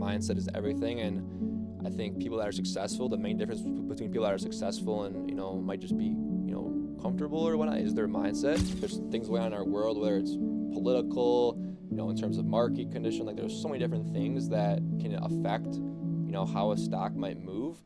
mindset is everything. And I think people that are successful, the main difference between people that are successful and, might just be, comfortable or whatnot is their mindset. There's things going on in our world, whether it's political, in terms of market condition, like there's so many different things that can affect, how a stock might move.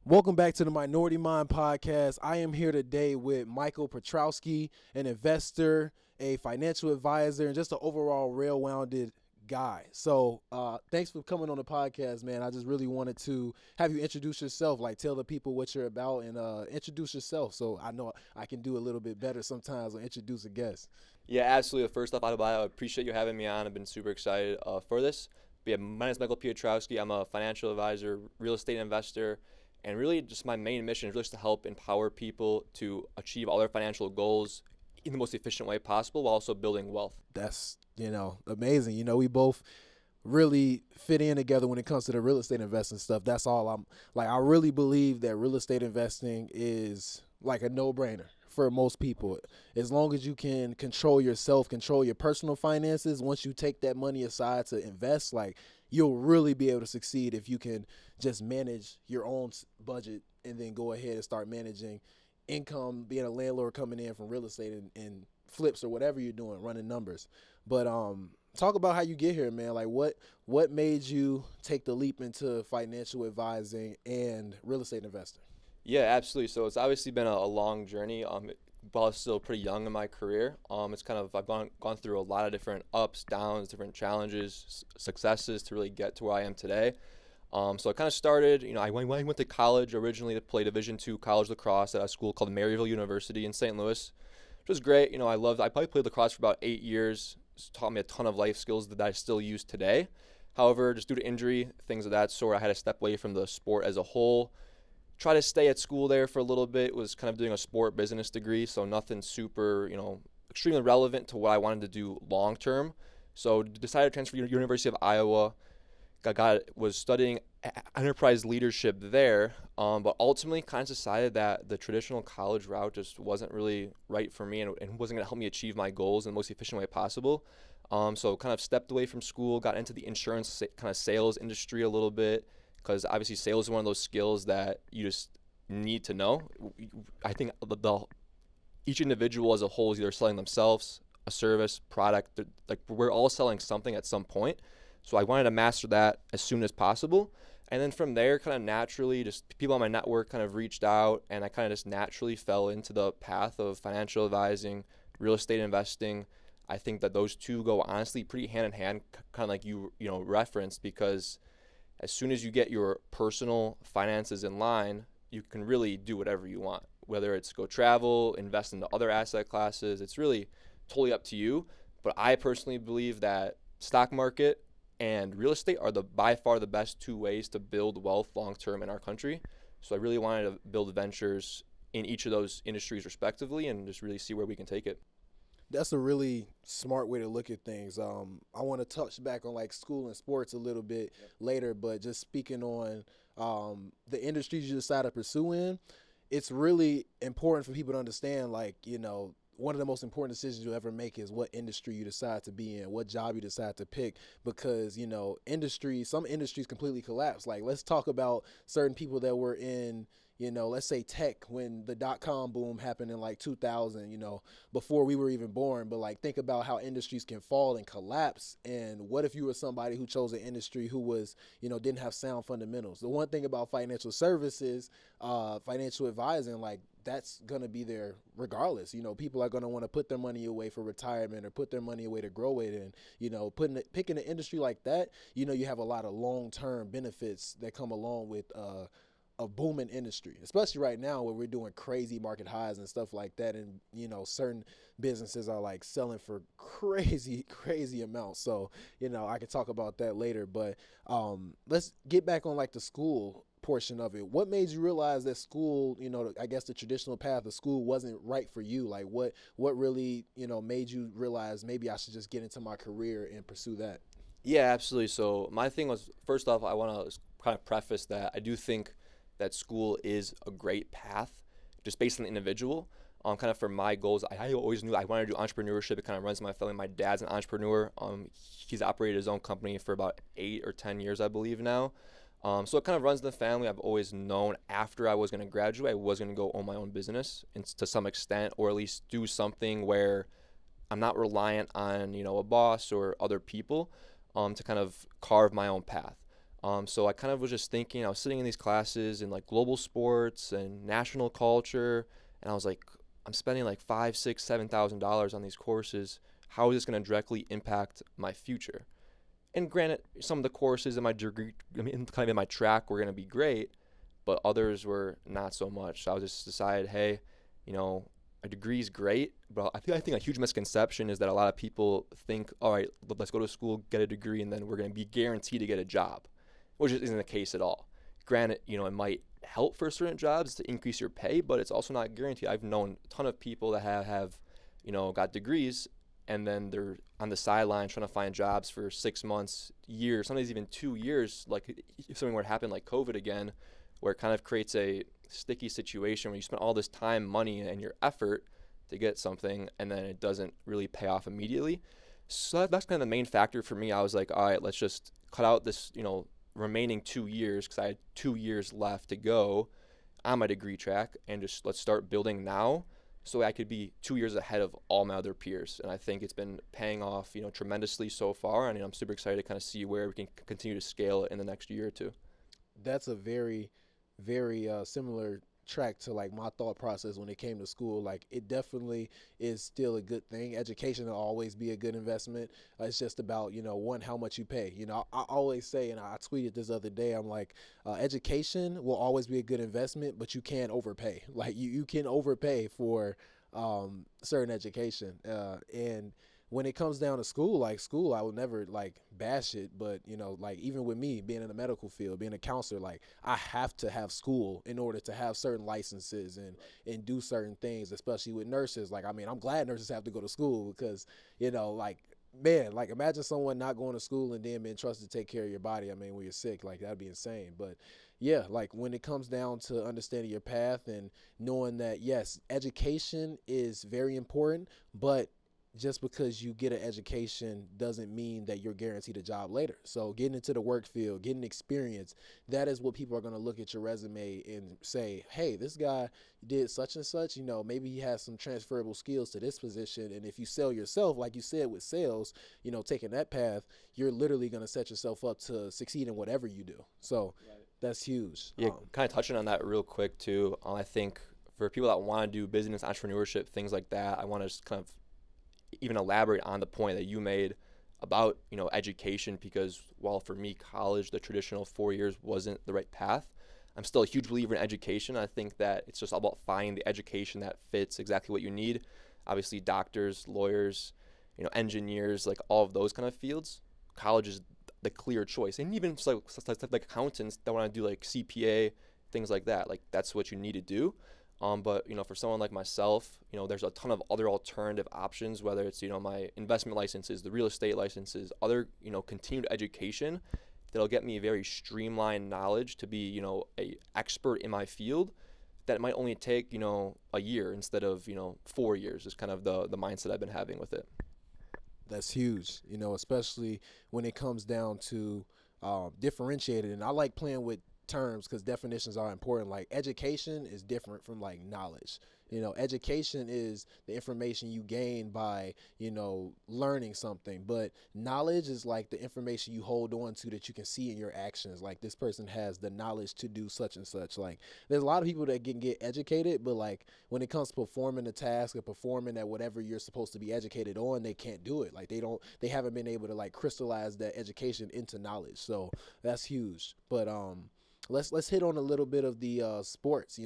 Welcome back to the Minority Mind Podcast. I am here today with Michael Piotrowski, an investor, a financial advisor, and just an overall well-rounded guy. So thanks for coming on the podcast, man. I just really wanted to have you introduce yourself, like tell the people what you're about and introduce yourself. So I know I can do a little bit better sometimes when introduce a guest. Yeah, absolutely. First off, Adebayo, I appreciate you having me on. I've been super excited for this. But yeah, my name is Michael Piotrowski. I'm a financial advisor, real estate investor, and really just my main mission is just to help empower people to achieve all their financial goals in the most efficient way possible while also building wealth. That's, amazing. We both really fit in together when it comes to the real estate investing stuff. That's all I really believe that real estate investing is like a no-brainer for most people. As long as you can control yourself, control your personal finances, once you take that money aside to invest, you'll really be able to succeed if you can just manage your own budget and then go ahead and start managing income, being a landlord coming in from real estate and flips or whatever you're doing, running numbers. But talk about how you get here, man. Like what made you take the leap into financial advising and real estate investing? Yeah, absolutely. So it's obviously been a long journey. While I'm still pretty young in my career, it's kind of I've gone through a lot of different ups, downs, different challenges, successes to really get to where I am today. So I kind of started, I went to college originally to play Division II college lacrosse at a school called Maryville University in St. Louis, which was great. I probably played lacrosse for about 8 years. It's taught me a ton of life skills that I still use today. However, just due to injury, things of that sort, I had to step away from the sport as a whole. Try to stay at school there for a little bit, was kind of doing a sport business degree, so nothing super, extremely relevant to what I wanted to do long term. So decided to transfer to the University of Iowa. Was studying enterprise leadership there, but ultimately kind of decided that the traditional college route just wasn't really right for me and wasn't going to help me achieve my goals in the most efficient way possible. So kind of stepped away from school, got into the insurance kind of sales industry a little bit, because obviously sales is one of those skills that you just need to know. I think each individual as a whole is either selling themselves, a service, product. Like we're all selling something at some point. So I wanted to master that as soon as possible. And then from there, kind of naturally, just people on my network kind of reached out, and I kind of just naturally fell into the path of financial advising, real estate investing. I think that those two go honestly pretty hand in hand, kind of like you referenced, because as soon as you get your personal finances in line, you can really do whatever you want, whether it's go travel, invest into other asset classes. It's really totally up to you. But I personally believe that stock market and real estate are by far the best two ways to build wealth long term in our country. So I really wanted to build ventures in each of those industries respectively and just really see where we can take it. That's a really smart way to look at things. I want to touch back on school and sports a little bit later, but just speaking on the industries you decide to pursue in, it's really important for people to understand, one of the most important decisions you'll ever make is what industry you decide to be in, what job you decide to pick, because, some industries completely collapse. Let's talk about certain people that were in, let's say tech when the dot-com boom happened in 2000, before we were even born. But think about how industries can fall and collapse. And what if you were somebody who chose an industry who was, didn't have sound fundamentals? The one thing about financial services, financial advising, that's going to be there regardless. People are going to want to put their money away for retirement or put their money away to grow it. And, picking an industry like that, you have a lot of long-term benefits that come along with a booming industry, especially right now where we're doing crazy market highs and stuff like that. And, certain businesses are selling for crazy amounts. So, I could talk about that later, but let's get back on the school portion of it. What made you realize that school, I guess the traditional path of school wasn't right for you? What really, made you realize maybe I should just get into my career and pursue that? Yeah, absolutely. So my thing was, first off, I want to kind of preface that I do think that school is a great path just based on the individual. Kind of for my goals, I always knew I wanted to do entrepreneurship. It kind of runs in my family. My dad's an entrepreneur. He's operated his own company for about 8 or 10 years, I believe now. So it kind of runs in the family. I've always known after I was going to graduate, I was going to go own my own business, and to some extent, or at least do something where I'm not reliant on a boss or other people, to kind of carve my own path. So I kind of was just thinking. I was sitting in these classes in like global sports and national culture, and I was like, I'm spending like $5, $6, $7,000 on these courses. How is this going to directly impact my future? And granted, some of the courses in my degree, kind of in my track, were going to be great, but others were not so much. So I just decided, hey, you know, a degree is great, but I think a huge misconception is that a lot of people think, all right, let's go to school, get a degree, and then we're going to be guaranteed to get a job, which isn't the case at all. Granted, it might help for certain jobs to increase your pay, but it's also not guaranteed. I've known a ton of people that have got degrees, and then they're on the sidelines trying to find jobs for 6 months, years, sometimes even 2 years. Like if something were to happen like COVID again, where it kind of creates a sticky situation where you spend all this time, money, and your effort to get something, and then it doesn't really pay off immediately. So that's kind of the main factor for me. I was like, all right, let's just cut out this, remaining 2 years, because I had 2 years left to go on my degree track, and just let's start building now so I could be 2 years ahead of all my other peers. And I think it's been paying off, tremendously so far. And I'm super excited to kind of see where we can continue to scale it in the next year or two. That's a very, very similar track to like my thought process when it came to school. Like it definitely is still a good thing. Education will always be a good investment. It's just about one, how much you pay. I always say, and I tweeted this other day, I'm like, education will always be a good investment, but you can't overpay. Like you can overpay for certain education, and when it comes down to school, like school, I would never like bash it, but like even with me being in the medical field, being a counselor, like I have to have school in order to have certain licenses and do certain things, especially with nurses. Like, I mean, I'm glad nurses have to go to school because, like, man, like imagine someone not going to school and then being trusted to take care of your body. I mean, when you're sick, like that'd be insane. But yeah, like when it comes down to understanding your path and knowing that, yes, education is very important, but just because you get an education doesn't mean that you're guaranteed a job later. So getting into the work field, getting experience, that is what people are going to look at your resume and say, hey, this guy did such and such, maybe he has some transferable skills to this position. And if you sell yourself, like you said with sales, taking that path, you're literally going to set yourself up to succeed in whatever you do. So that's huge. Yeah, kind of touching on that real quick too. I think for people that want to do business, entrepreneurship, things like that, I want to just kind of even elaborate on the point that you made about education, because while for me college, the traditional 4 years, wasn't the right path, I'm still a huge believer in education. I think that it's just all about finding the education that fits exactly what you need. Obviously doctors, lawyers, engineers, like all of those kind of fields, college is the clear choice. And even like accountants that want to do like CPA, things like that, like that's what you need to do. But for someone like myself, there's a ton of other alternative options, whether it's my investment licenses, the real estate licenses, other continued education that'll get me very streamlined knowledge to be a expert in my field. That it might only take a year instead of 4 years is kind of the mindset I've been having with it. That's huge, especially when it comes down to differentiated. And I like playing with terms because definitions are important. Like education is different from like knowledge. Education is the information you gain by learning something, but knowledge is like the information you hold on to that you can see in your actions. Like this person has the knowledge to do such and such. Like there's a lot of people that can get educated, but like when it comes to performing the task or performing at whatever you're supposed to be educated on, they can't do it. Like they haven't been able to like crystallize that education into knowledge. So that's huge. But let's hit on a little bit of the sports.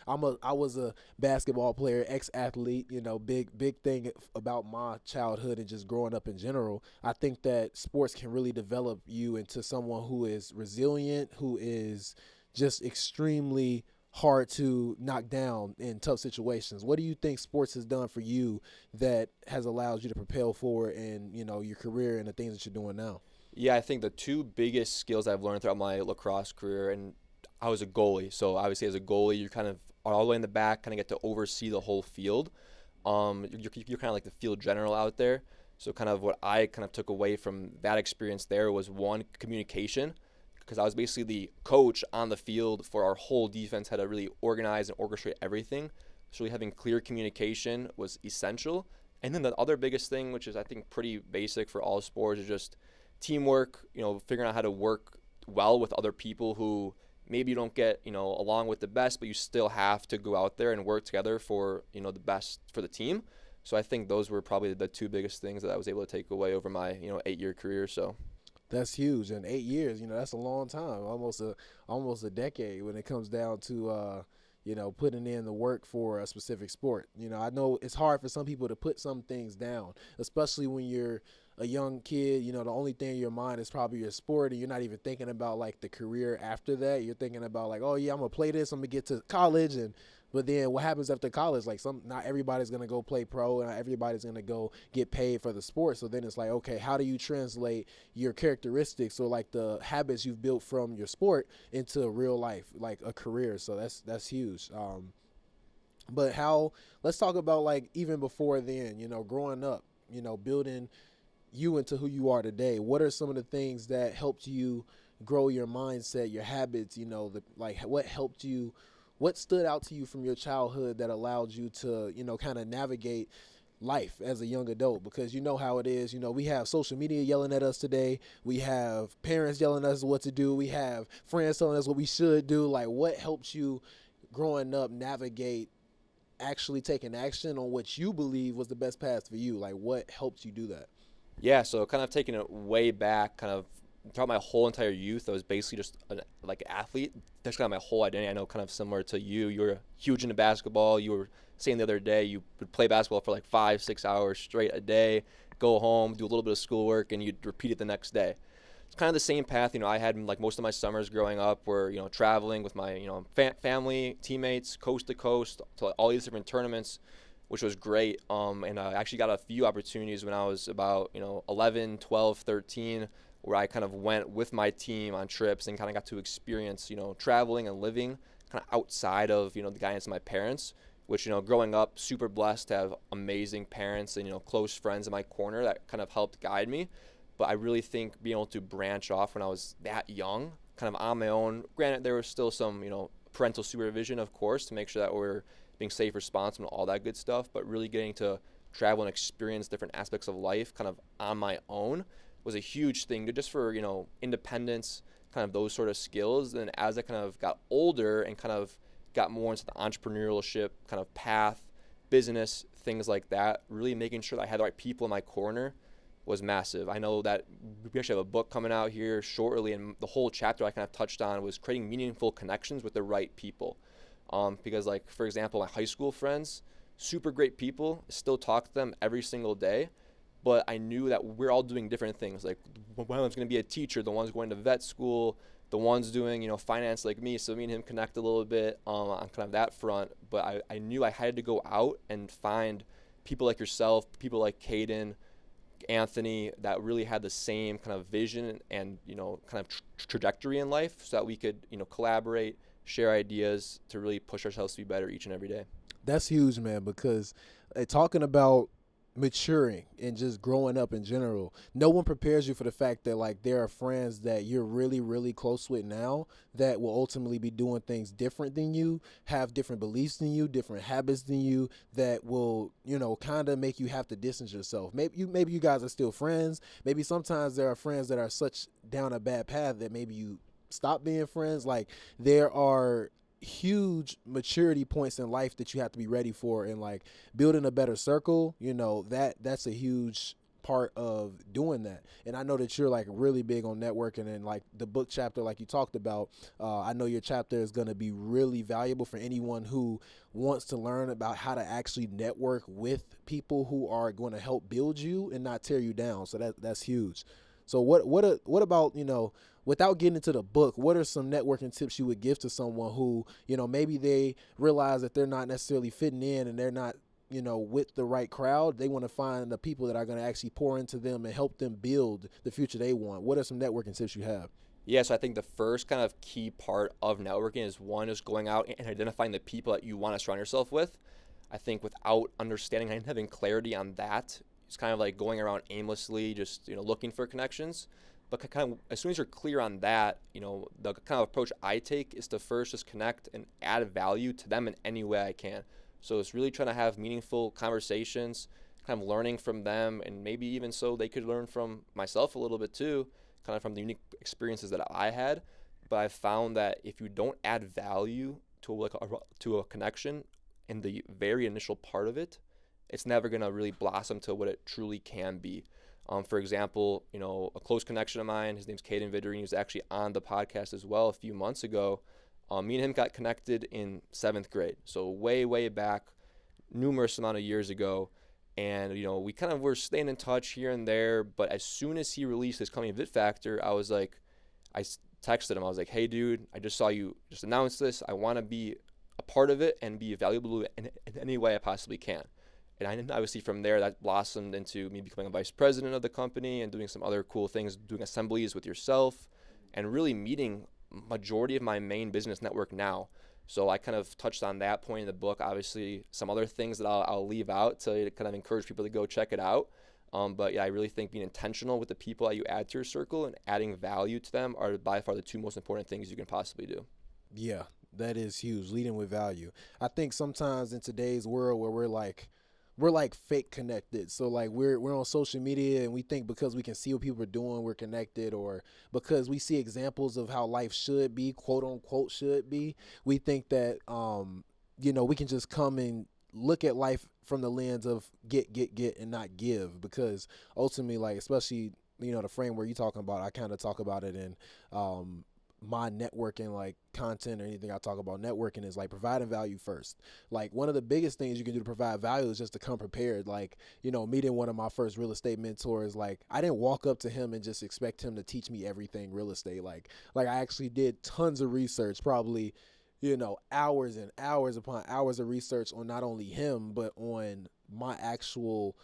I was a basketball player, ex-athlete. Big thing about my childhood and just growing up in general. I think that sports can really develop you into someone who is resilient, who is just extremely hard to knock down in tough situations. What do you think sports has done for you that has allowed you to propel forward in your career and the things that you're doing now? Yeah, I think the two biggest skills I've learned throughout my lacrosse career, and I was a goalie. So obviously as a goalie, you kind of are all the way in the back, kind of get to oversee the whole field. You're kind of like the field general out there. So kind of what I kind of took away from that experience there was one, communication, because I was basically the coach on the field for our whole defense, had to really organize and orchestrate everything. So really having clear communication was essential. And then the other biggest thing, which is I think pretty basic for all sports, is just teamwork, figuring out how to work well with other people who maybe you don't get, along with the best, but you still have to go out there and work together for, the best for the team. So I think those were probably the two biggest things that I was able to take away over my, 8-year career. So That's huge. And 8 years, that's a long time, almost a decade when it comes down to, putting in the work for a specific sport. I know it's hard for some people to put some things down, especially when you're a young kid. The only thing in your mind is probably your sport, and you're not even thinking about like the career after that. You're thinking about like, oh yeah, I'm gonna play this, I'm gonna get to college, but then what happens after college? Like not everybody's gonna go play pro, and not everybody's gonna go get paid for the sport. So then it's like, okay, how do you translate your characteristics or like the habits you've built from your sport into real life, like a career? So that's huge. But let's talk about like even before then, growing up, building you into who you are today. What are some of the things that helped you grow your mindset, your habits, what stood out to you from your childhood that allowed you to, kind of navigate life as a young adult? Because you know how it is. We have social media yelling at us today. We have parents yelling at us what to do. We have friends telling us what we should do. Like, what helps you growing up navigate actually taking action on what you believe was the best path for you? Like, what helped you do that? yeah, so kind of taking it way back, kind of throughout my whole entire youth, I was basically just like an athlete. That's kind of my whole identity. I know kind of similar to you. You were huge into basketball. You were saying the other day you would play basketball for like 5-6 hours straight a day, go home, do a little bit of schoolwork, and you'd repeat it the next day. It's kind of the same path, I had like most of my summers growing up were, traveling with my, family, teammates, coast to coast, to all these different tournaments, which was great. And I actually got a few opportunities when I was about, 11, 12, 13, where I kind of went with my team on trips and kind of got to experience, traveling and living kind of outside of, the guidance of my parents, which, growing up, super blessed to have amazing parents and, close friends in my corner that kind of helped guide me. But I really think being able to branch off when I was that young, kind of on my own, granted there was still some, parental supervision, of course, to make sure that we're being safe, responsible, all that good stuff, but really getting to travel and experience different aspects of life kind of on my own was a huge thing just for, independence, kind of those sort of skills. And as I kind of got older and kind of got more into the entrepreneurship kind of path, business, things like that, really making sure that I had the right people in my corner was massive. I know that we actually have a book coming out here shortly, and the whole chapter I kind of touched on was creating meaningful connections with the right people. Because like, for example, my high school friends, super great people, still talk to them every single day, but I knew that we're all doing different things. Like one of them's going to be a teacher, the one's going to vet school, the one's doing, finance like me. So me and him connect a little bit on kind of that front. But I knew I had to go out and find people like yourself, people like Caden, Anthony, that really had the same kind of vision and, kind of trajectory in life, so that we could, collaborate, share ideas to really push ourselves to be better each and every day. That's huge, man, because talking about maturing and just growing up in general, no one prepares you for the fact that like there are friends that you're really, really close with now that will ultimately be doing things different than you, have different beliefs than you, different habits than you, that will, kind of make you have to distance yourself. Maybe you guys are still friends. Maybe sometimes there are friends that are such down a bad path that maybe you stop being friends. Like, there are huge maturity points in life that you have to be ready for, and like building a better circle, that's a huge part of doing that. And I know that you're like really big on networking, and like the book chapter like you talked about, I know your chapter is going to be really valuable for anyone who wants to learn about how to actually network with people who are going to help build you and not tear you down. So that's huge. So what about, without getting into the book, what are some networking tips you would give to someone who, maybe they realize that they're not necessarily fitting in and they're not, with the right crowd? They want to find the people that are going to actually pour into them and help them build the future they want. What are some networking tips you have? Yeah, so I think the first kind of key part of networking is one is going out and identifying the people that you want to surround yourself with. I think without understanding and having clarity on that, it's kind of like going around aimlessly, just looking for connections. But kind of as soon as you're clear on that, the kind of approach I take is to first just connect and add value to them in any way I can. So it's really trying to have meaningful conversations, kind of learning from them, and maybe even so they could learn from myself a little bit too, kind of from the unique experiences that I had. But I found that if you don't add value to a connection in the very initial part of it, it's never gonna really blossom to what it truly can be. For example, a close connection of mine, his name's Caden Vidry. He was actually on the podcast as well a few months ago. Me and him got connected in 7th grade, so way, way back, numerous amount of years ago. And we kind of were staying in touch here and there. But as soon as he released his Coming of It Factor, I was like, I texted him. I was like, hey, dude, I just saw you just announce this. I want to be a part of it and be valuable in any way I possibly can. And obviously from there, that blossomed into me becoming a vice president of the company and doing some other cool things, doing assemblies with yourself, and really meeting majority of my main business network now. So I kind of touched on that point in the book. Obviously, some other things that I'll leave out to kind of encourage people to go check it out. But yeah, I really think being intentional with the people that you add to your circle and adding value to them are by far the two most important things you can possibly do. Yeah, that is huge. Leading with value. I think sometimes in today's world where we're like fake connected. So like we're on social media and we think because we can see what people are doing, we're connected, or because we see examples of how life should be, quote unquote should be. We think that we can just come and look at life from the lens of get and not give, because ultimately, like, especially the framework you're talking about, I kind of talk about it in my networking, like content or anything I talk about networking, is like providing value first. Like one of the biggest things you can do to provide value is just to come prepared. Like, meeting one of my first real estate mentors, like I didn't walk up to him and just expect him to teach me everything real estate. Like I actually did tons of research, probably, hours and hours upon hours of research on not only him, but on my actual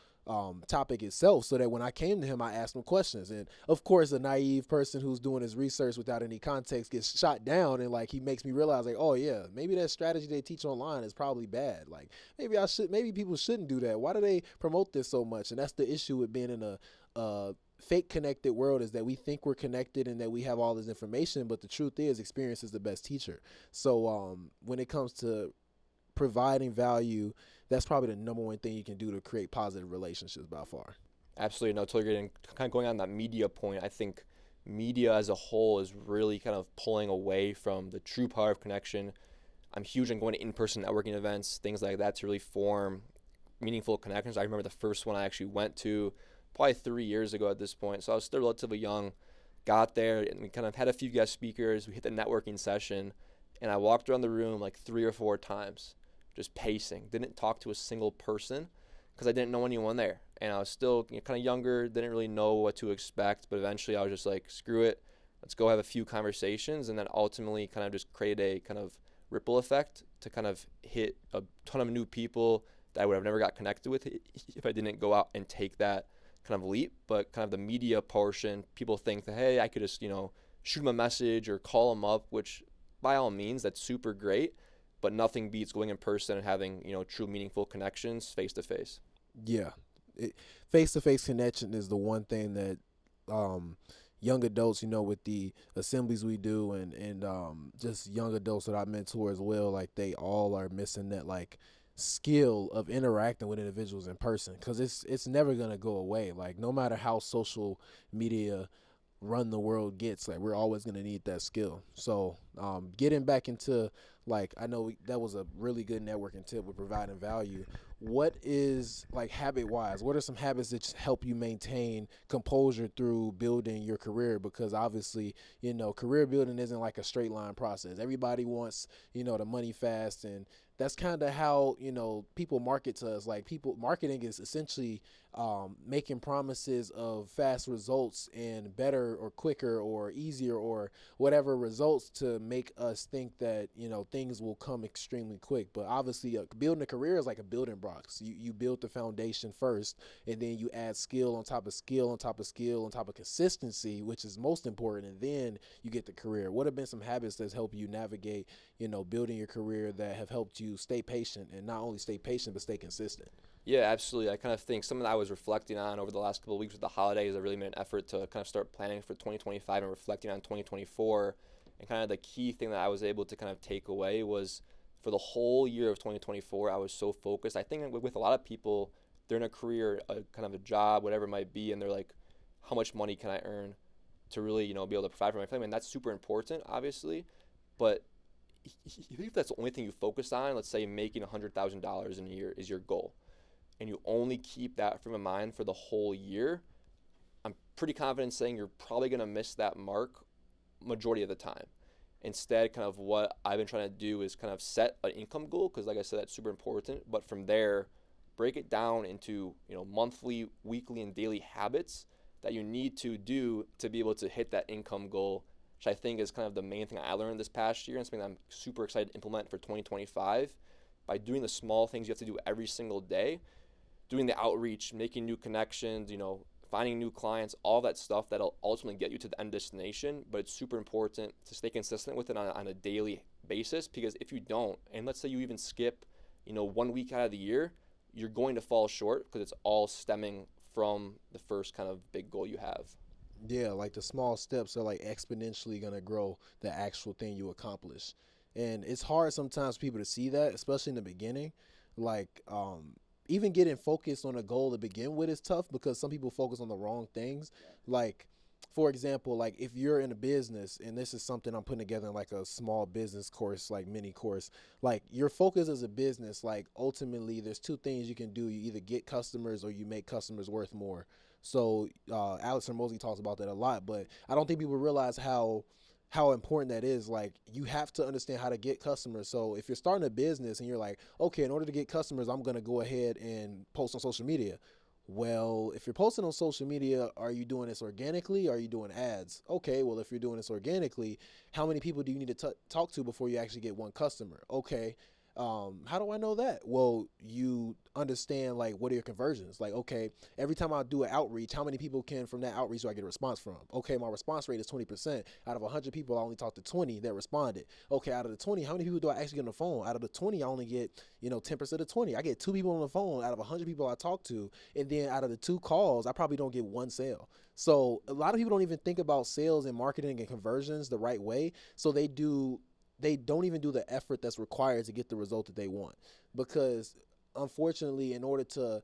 topic itself, so that when I came to him, I asked him questions. And of course, a naive person who's doing his research without any context gets shot down, and like he makes me realize, like, oh yeah, maybe that strategy they teach online is probably bad. Like maybe people shouldn't do that. Why do they promote this so much? And that's the issue with being in a fake connected world, is that we think we're connected and that we have all this information, but the truth is experience is the best teacher. So when it comes to providing value, that's probably the number one thing you can do to create positive relationships by far. Absolutely, no, totally agree. And kind of going on that media point, I think media as a whole is really kind of pulling away from the true power of connection. I'm huge on going to in-person networking events, things like that, to really form meaningful connections. I remember the first one I actually went to probably 3 years ago at this point, so I was still relatively young. Got there and we kind of had a few guest speakers. We hit the networking session, and I walked around the room like 3 or 4 times, just pacing. Didn't talk to a single person because I didn't know anyone there. And I was still kind of younger, didn't really know what to expect. But eventually I was just like, screw it. Let's go have a few conversations. And then ultimately kind of just create a kind of ripple effect to kind of hit a ton of new people that I would have never got connected with if I didn't go out and take that kind of leap. But kind of the media portion, people think that, hey, I could just, shoot them a message or call them up, which by all means, that's super great. But nothing beats going in person and having, true meaningful connections face to face. Yeah. Face-to-face connection is the one thing that young adults, with the assemblies we do, and just young adults that I mentor as well, like they all are missing that like skill of interacting with individuals in person, because it's never going to go away. Like no matter how social media run the world gets, like we're always going to need that skill. So getting back into, like, I know that was a really good networking tip with providing value. What is, like, habit wise, what are some habits that help you maintain composure through building your career? Because obviously, career building isn't like a straight line process. Everybody wants, the money fast, and that's kind of how, people market to us. Like, people marketing is essentially making promises of fast results and better or quicker or easier or whatever results to make us think that, things will come extremely quick. But obviously, building a career is like a building blocks. You build the foundation first, and then you add skill on top of skill on top of skill on top of consistency, which is most important, and then you get the career. What have been some habits that's helped you navigate, building your career, that have helped you stay patient, and not only stay patient but stay consistent? Yeah, absolutely. I kind of think something that I was reflecting on over the last couple of weeks with the holidays, I really made an effort to kind of start planning for 2025 and reflecting on 2024. And kind of the key thing that I was able to kind of take away was for the whole year of 2024, I was so focused. I think with a lot of people, they're in a career, kind of a job, whatever it might be, and they're like, how much money can I earn to really, be able to provide for my family? And that's super important, obviously. But if that's the only thing you focus on, let's say making $100,000 in a year is your goal, and you only keep that frame of mind for the whole year, I'm pretty confident saying you're probably going to miss that mark majority of the time. Instead, kind of what I've been trying to do is kind of set an income goal, because like I said, that's super important. But from there, break it down into monthly, weekly, and daily habits that you need to do to be able to hit that income goal, which I think is kind of the main thing I learned this past year and something that I'm super excited to implement for 2025. By doing the small things you have to do every single day, doing the outreach, making new connections, finding new clients, all that stuff that'll ultimately get you to the end destination. But it's super important to stay consistent with it on a daily basis, because if you don't, and let's say you even skip, 1 week out of the year, you're going to fall short because it's all stemming from the first kind of big goal you have. Yeah, like the small steps are like exponentially gonna grow the actual thing you accomplish. And it's hard sometimes for people to see that, especially in the beginning. Like, even getting focused on a goal to begin with is tough because some people focus on the wrong things. Like, for example, like if you're in a business, and this is something I'm putting together in like a small business course, like mini course, like your focus as a business, like ultimately there's two things you can do. You either get customers or you make customers worth more. So Alex Hermosi talks about that a lot, but I don't think people realize how important that is. Like, you have to understand how to get customers. So if you're starting a business and you're like, okay, in order to get customers, I'm going to go ahead and post on social media. Well, if you're posting on social media, are you doing this organically? Or are you doing ads? Okay, well, if you're doing this organically, how many people do you need to talk to before you actually get one customer? Okay, how do I know that? Well, you understand, like, what are your conversions? Like, okay, every time I do an outreach, how many people from that outreach do I get a response from? Okay, my response rate is 20%. Out of 100 people, I only talked to 20 that responded. Okay, out of the 20, how many people do I actually get on the phone? Out of the 20, I only get, 10% of 20. I get 2 people on the phone out of 100 people I talk to. And then out of the 2 calls, I probably don't get 1 sale. So a lot of people don't even think about sales and marketing and conversions the right way. So they don't even do the effort that's required to get the result that they want. Because unfortunately, in order to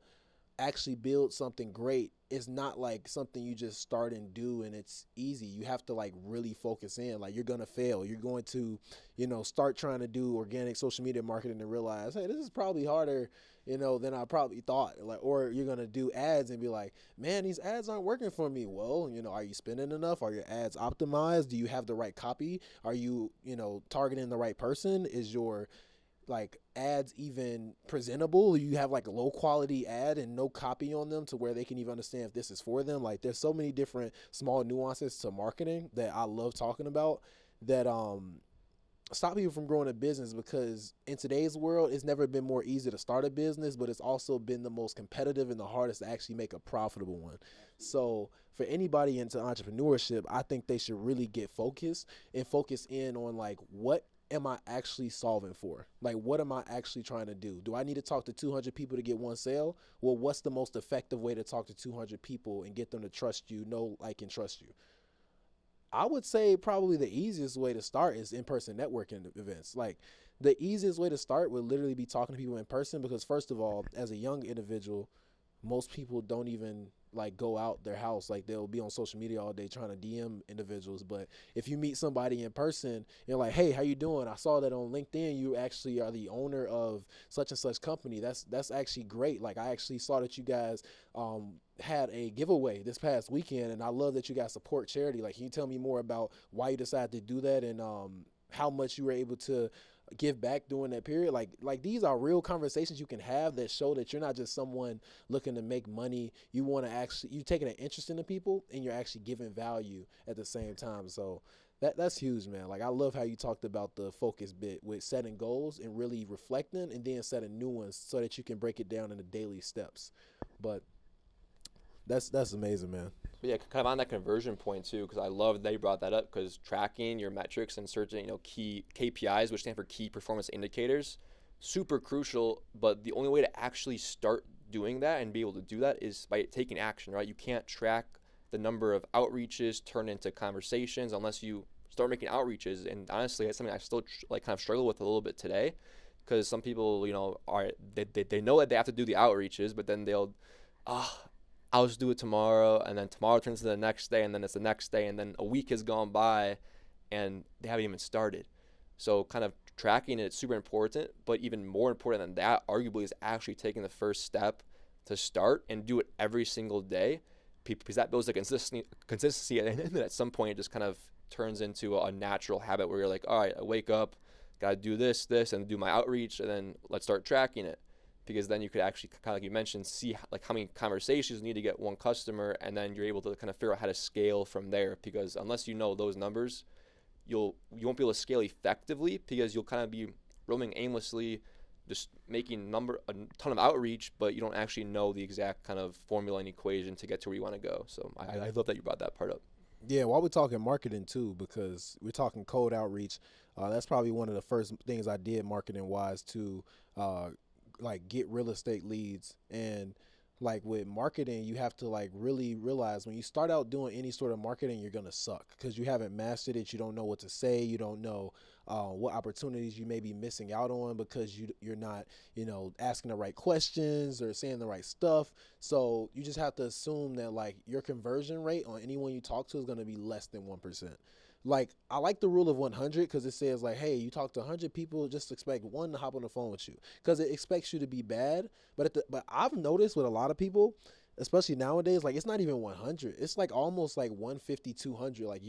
actually build something great, it's not like something you just start and do and it's easy. You have to like really focus in. Like, you're gonna fail. You're going to, start trying to do organic social media marketing and realize, hey, this is probably harder, than I probably thought. Like, or you're gonna do ads and be like, man, these ads aren't working for me. Well, are you spending enough? Are your ads optimized? Do you have the right copy? Are you, targeting the right person? Is your like ads even presentable? You have like a low quality ad and no copy on them to where they can even understand if this is for them. Like, there's so many different small nuances to marketing that I love talking about that stop people from growing a business, because in today's world it's never been more easy to start a business, but it's also been the most competitive and the hardest to actually make a profitable one. So for anybody into entrepreneurship, I think they should really get focused and focus in on like, what am I actually solving for? Like, what am I actually trying to do? Do I need to talk to 200 people to get 1 sale? Well, what's the most effective way to talk to 200 people and get them to trust you, know, like, and trust you? I would say probably the easiest way to start is in-person networking events. Like, the easiest way to start would literally be talking to people in person, because first of all, as a young individual, most people don't even like go out their house. Like, they'll be on social media all day trying to DM individuals. But if you meet somebody in person, you're like, hey, how you doing? I saw that on LinkedIn you actually are the owner of such and such company. That's actually great. Like, I actually saw that you guys had a giveaway this past weekend, and I love that you guys support charity. Like, can you tell me more about why you decided to do that, and how much you were able to give back during that period. Like these are real conversations you can have that show that you're not just someone looking to make money. You want to actually, you taking an interest in the people and you're actually giving value at the same time. So that's huge, man. Like I love how you talked about the focus bit with setting goals and really reflecting and then setting new ones so that you can break it down into daily steps. But that's amazing, man. But yeah, kind of on that conversion point too, because I love that you brought that up, because tracking your metrics and certain, key KPIs, which stand for key performance indicators, super crucial. But the only way to actually start doing that and be able to do that is by taking action, right? You can't track the number of outreaches turn into conversations unless you start making outreaches. And honestly, that's something I still like kind of struggle with a little bit today, because some people, they know that they have to do the outreaches, but then they'll, I'll just do it tomorrow, and then tomorrow turns to the next day, and then it's the next day, and then a week has gone by, and they haven't even started. So kind of tracking it is super important, but even more important than that, arguably, is actually taking the first step to start and do it every single day, because that builds a consistency, and then at some point it just kind of turns into a natural habit where you're like, all right, I wake up, got to do this, and do my outreach, and then let's start tracking it. Because then you could actually, kind of like you mentioned, see like how many conversations you need to get one customer, and then you're able to kind of figure out how to scale from there. Because unless you know those numbers, you won't be able to scale effectively, because you'll kind of be roaming aimlessly, just making a ton of outreach, but you don't actually know the exact kind of formula and equation to get to where you want to go. So I love that you brought that part up. Yeah, while we're talking marketing too, because we're talking cold outreach, that's probably one of the first things I did marketing wise to like get real estate leads. And like with marketing, you have to like really realize when you start out doing any sort of marketing, you're gonna suck because you haven't mastered it. You don't know what to say. You don't know what opportunities you may be missing out on because you're not asking the right questions or saying the right stuff. So you just have to assume that like your conversion rate on anyone you talk to is gonna be less than 1%. Like, I like the rule of 100 because it says, like, hey, you talk to 100 people, just expect one to hop on the phone with you because it expects you to be bad. But I've noticed with a lot of people, especially nowadays, like, it's not even 100. It's, like, almost, like, 150, 200. Like,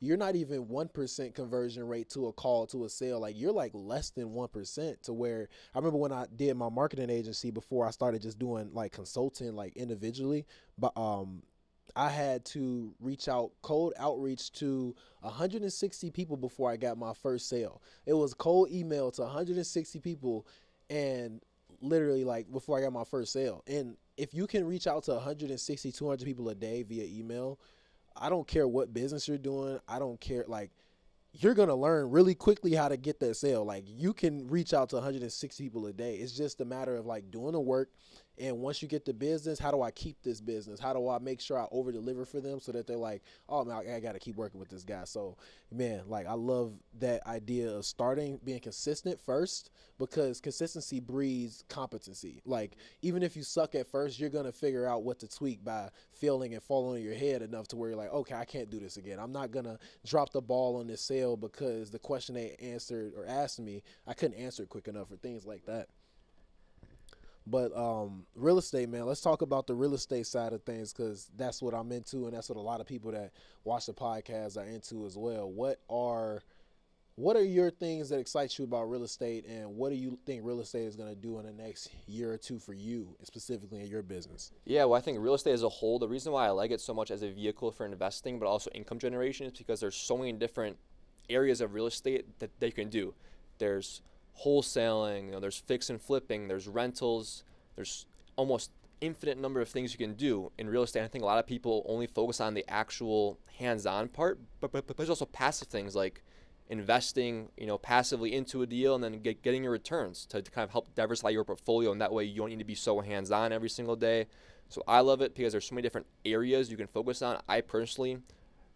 you're not even 1% conversion rate to a call, to a sale. Like, you're, like, less than 1% to where I remember when I did my marketing agency before I started just doing, like, consulting, like, individually. But, I had to reach out cold outreach to 160 people before I got my first sale. It was cold email to 160 people and literally like before I got my first sale. And if you can reach out to 160, 200 people a day via email, I don't care what business you're doing. I don't care. Like, you're going to learn really quickly how to get that sale. Like, you can reach out to 160 people a day. It's just a matter of like doing the work. And once you get the business, how do I keep this business? How do I make sure I over deliver for them so that they're like, oh man, I got to keep working with this guy. So man, like I love that idea of starting being consistent first, because consistency breeds competency. Like, even if you suck at first, you're going to figure out what to tweak by failing and falling on your head enough to where you're like, okay, I can't do this again. I'm not going to drop the ball on this sale because the question they answered or asked me, I couldn't answer it quick enough or things like that. But real estate, man, let's talk about the real estate side of things, because that's what I'm into, and that's what a lot of people that watch the podcast are into as well. What are your things that excite you about real estate, and what do you think real estate is going to do in the next year or two for you, specifically in your business? Yeah, well, I think real estate as a whole, the reason why I like it so much as a vehicle for investing, but also income generation, is because there's so many different areas of real estate that they can do. There's wholesaling, there's fix and flipping, there's rentals, there's almost infinite number of things you can do in real estate. I think a lot of people only focus on the actual hands-on part, but there's also passive things like investing, passively into a deal and then getting your returns to kind of help diversify your portfolio, and that way you don't need to be so hands-on every single day. So I love it because there's so many different areas you can focus on. I personally,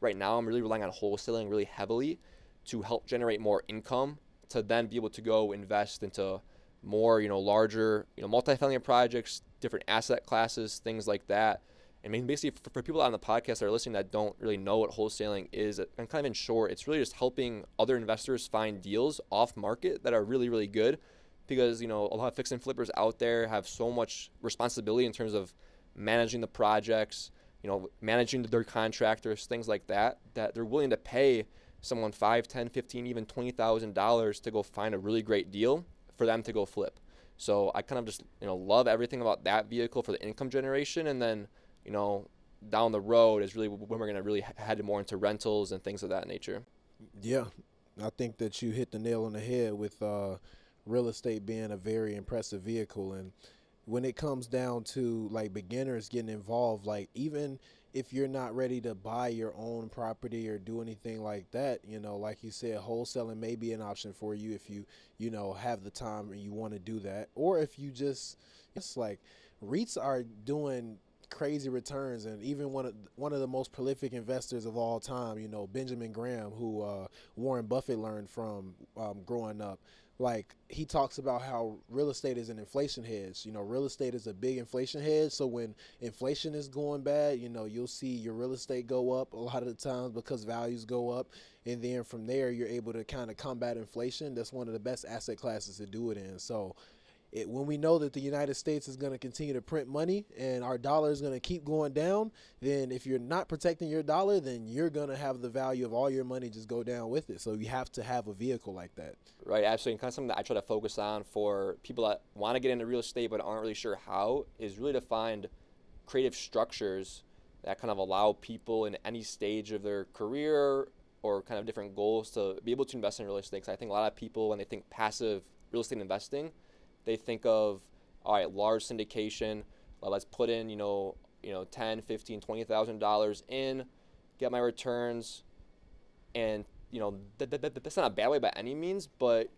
right now, I'm really relying on wholesaling really heavily to help generate more income, to then be able to go invest into more, larger, multifamily projects, different asset classes, things like that. I mean, basically, for people on the podcast that are listening that don't really know what wholesaling is, and kind of in short, it's really just helping other investors find deals off market that are really, really good, because, a lot of fix and flippers out there have so much responsibility in terms of managing the projects, managing their contractors, things like that, that they're willing to pay someone 5, 10, 15, even $20,000 to go find a really great deal for them to go flip. So I kind of just, love everything about that vehicle for the income generation. And then, down the road is really when we're going to really head more into rentals and things of that nature. Yeah, I think that you hit the nail on the head with real estate being a very impressive vehicle. And when it comes down to like beginners getting involved, like even if you're not ready to buy your own property or do anything like that, like you said, wholesaling may be an option for you if you, have the time and you want to do that. Or if you just, it's like REITs are doing crazy returns, and even one of the most prolific investors of all time, Benjamin Graham, who Warren Buffett learned from growing up. Like, he talks about how real estate is an inflation hedge. Real estate is a big inflation hedge. So when inflation is going bad, you'll see your real estate go up a lot of the times because values go up. And then from there, you're able to kind of combat inflation. That's one of the best asset classes to do it in. So when we know that the United States is going to continue to print money and our dollar is going to keep going down, then if you're not protecting your dollar, then you're going to have the value of all your money just go down with it. So you have to have a vehicle like that. Right, absolutely. And kind of something that I try to focus on for people that want to get into real estate but aren't really sure how is really to find creative structures that kind of allow people in any stage of their career or kind of different goals to be able to invest in real estate. Because I think a lot of people, when they think passive real estate investing, they think of, all right, large syndication. Well, let's put in, $10, $15, $20,000 in, get my returns, and that's not a bad way by any means, but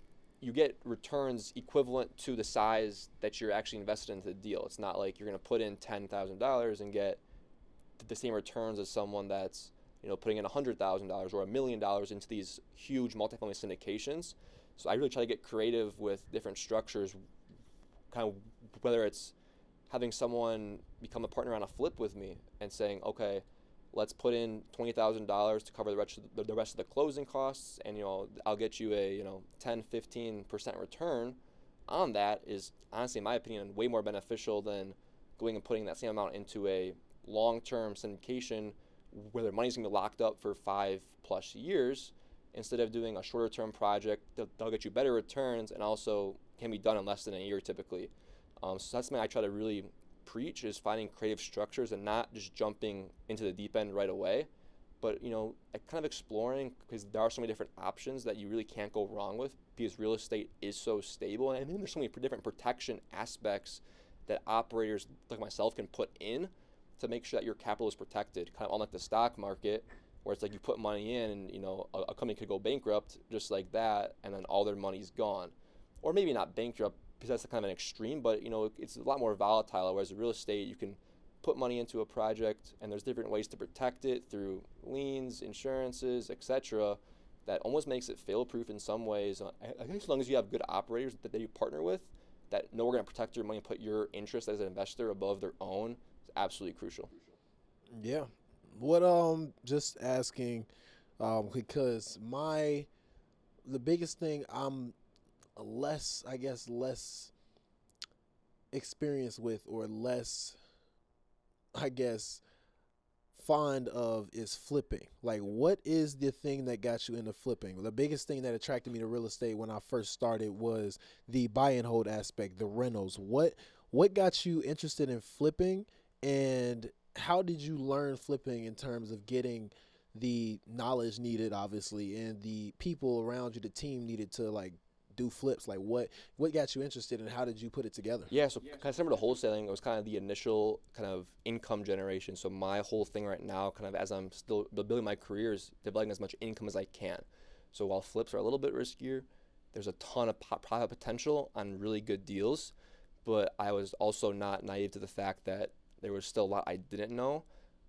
you get returns equivalent to the size that you're actually invested into the deal. It's not like you're going to put in $10,000 and get the same returns as someone that's putting in $100,000 or $1 million into these huge multifamily syndications. So I really try to get creative with different structures, kind of whether it's having someone become a partner on a flip with me and saying, okay, let's put in $20,000 to cover the rest of the closing costs, and I'll get you a 10-15% return on that is honestly, in my opinion, way more beneficial than going and putting that same amount into a long-term syndication where their money's gonna be locked up for 5+ years instead of doing a shorter-term project. They'll get you better returns and also can be done in less than a year typically. So that's something I try to really preach, is finding creative structures and not just jumping into the deep end right away, but kind of exploring, because there are so many different options that you really can't go wrong with because real estate is so stable, and then there's so many different protection aspects that operators like myself can put in to make sure that your capital is protected, kind of unlike the stock market where it's like you put money in and a company could go bankrupt just like that and then all their money's gone. Or maybe not bankrupt, because that's kind of an extreme, but it's a lot more volatile. Whereas real estate, you can put money into a project and there's different ways to protect it through liens, insurances, etc. That almost makes it fail-proof in some ways. I think as long as you have good operators that you partner with that know we're going to protect your money and put your interest as an investor above their own, is absolutely crucial. Yeah. What just asking, because the biggest thing I'm less experienced with, or less fond of, is flipping. Like, what is the thing that got you into flipping? The biggest thing that attracted me to real estate when I first started was the buy and hold aspect, the rentals. What got you interested in flipping, and how did you learn flipping in terms of getting the knowledge needed, obviously, and the people around you, the team needed to do flips? Like, what got you interested, and how did you put it together? Yeah, so kind of similar to wholesaling, it was kind of the initial kind of income generation. So my whole thing right now, kind of as I'm still building my career, is developing as much income as I can. So while flips are a little bit riskier, there's a ton of profit potential on really good deals, but I was also not naive to the fact that there was still a lot I didn't know.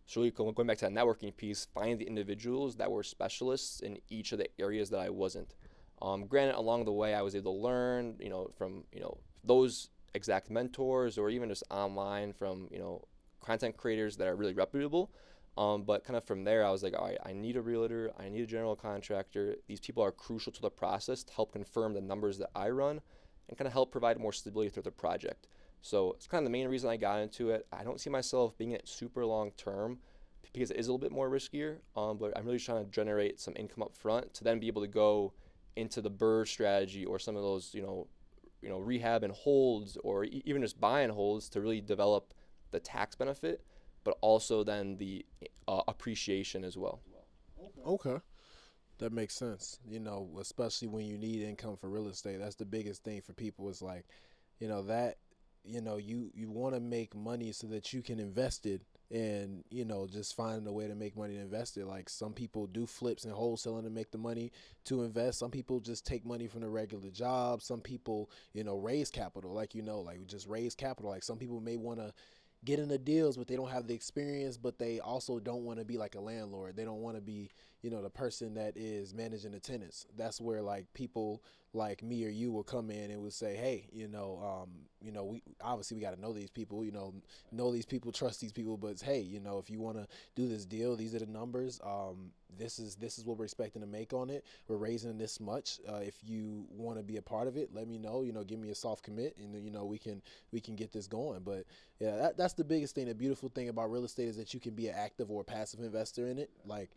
So really going back to that networking piece, finding the individuals that were specialists in each of the areas that I wasn't. Granted, along the way, I was able to learn, from, those exact mentors, or even just online from, content creators that are really reputable. But kind of from there, I was like, all right, I need a realtor, I need a general contractor. These people are crucial to the process to help confirm the numbers that I run and kind of help provide more stability through the project. So it's kind of the main reason I got into it. I don't see myself being in it super long term, because it is a little bit more riskier. But I'm really trying to generate some income up front to then be able to go into the BRRRR strategy or some of those, rehab and holds, or even just buy and holds to really develop the tax benefit, but also then the appreciation as well. Okay. That makes sense. Especially when you need income for real estate. That's the biggest thing for people is like, that, you want to make money so that you can invest it and, just finding a way to make money to invest it. Like some people do flips and wholesaling to make the money to invest. Some people just take money from the regular job. Some people, raise capital, like just raise capital. Like some people may want to get into deals, but they don't have the experience, but they also don't want to be like a landlord. They don't want to be, the person that is managing the tenants. That's where like people like me or you will come in and will say, hey, we obviously we got to know these people, know these people, trust these people, but hey, if you want to do this deal, these are the numbers. This is what we're expecting to make on it. We're raising this much. If you want to be a part of it, let me know. Give me a soft commit, and we can get this going. But yeah, that's the biggest thing. The beautiful thing about real estate is that you can be an active or a passive investor in it. Like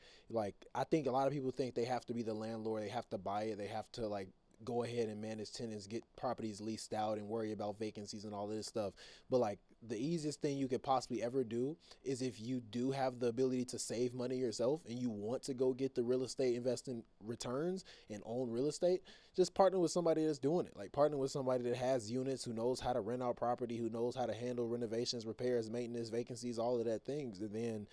I think a lot of people think they have to be the landlord. They have to buy it. They have to like go ahead and manage tenants, get properties leased out, and worry about vacancies and all this stuff. But like the easiest thing you could possibly ever do is if you do have the ability to save money yourself and you want to go get the real estate investing returns and own real estate, just partner with somebody that's doing it. Like partner with somebody that has units, who knows how to rent out property, who knows how to handle renovations, repairs, maintenance, vacancies, all of that things. And then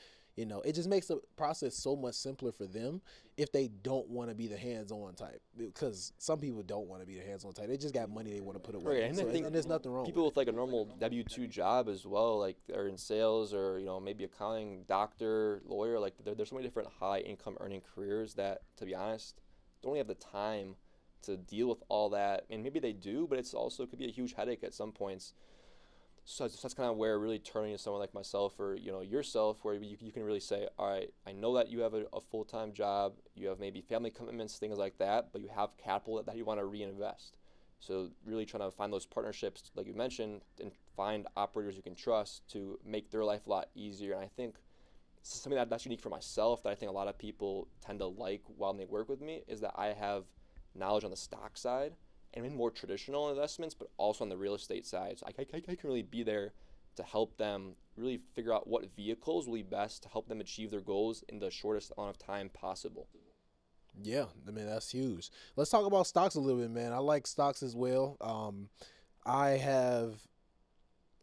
it just makes the process so much simpler for them if they don't want to be the hands-on type, because some people don't want to be the hands-on type. They just got money they want to put away. Right, and I think and there's nothing wrong people with with like a normal W-2 job as well, like are in sales or maybe accounting, doctor, lawyer. Like there's so many different high-income earning careers that, to be honest, don't really have the time to deal with all that. And maybe they do, but it's also could be a huge headache at some points. So that's kind of where really turning to someone like myself or yourself, where you can really say, all right, I know that you have a full-time job, you have maybe family commitments, things like that, but you have capital that you want to reinvest. So really trying to find those partnerships, like you mentioned, and find operators you can trust to make their life a lot easier. And I think something that's unique for myself that I think a lot of people tend to like while they work with me is that I have knowledge on the stock side and in more traditional investments, but also on the real estate side. So I can really be there to help them really figure out what vehicles will be best to help them achieve their goals in the shortest amount of time possible. Yeah, I mean, that's huge. Let's talk about stocks a little bit, man. I like stocks as well. I have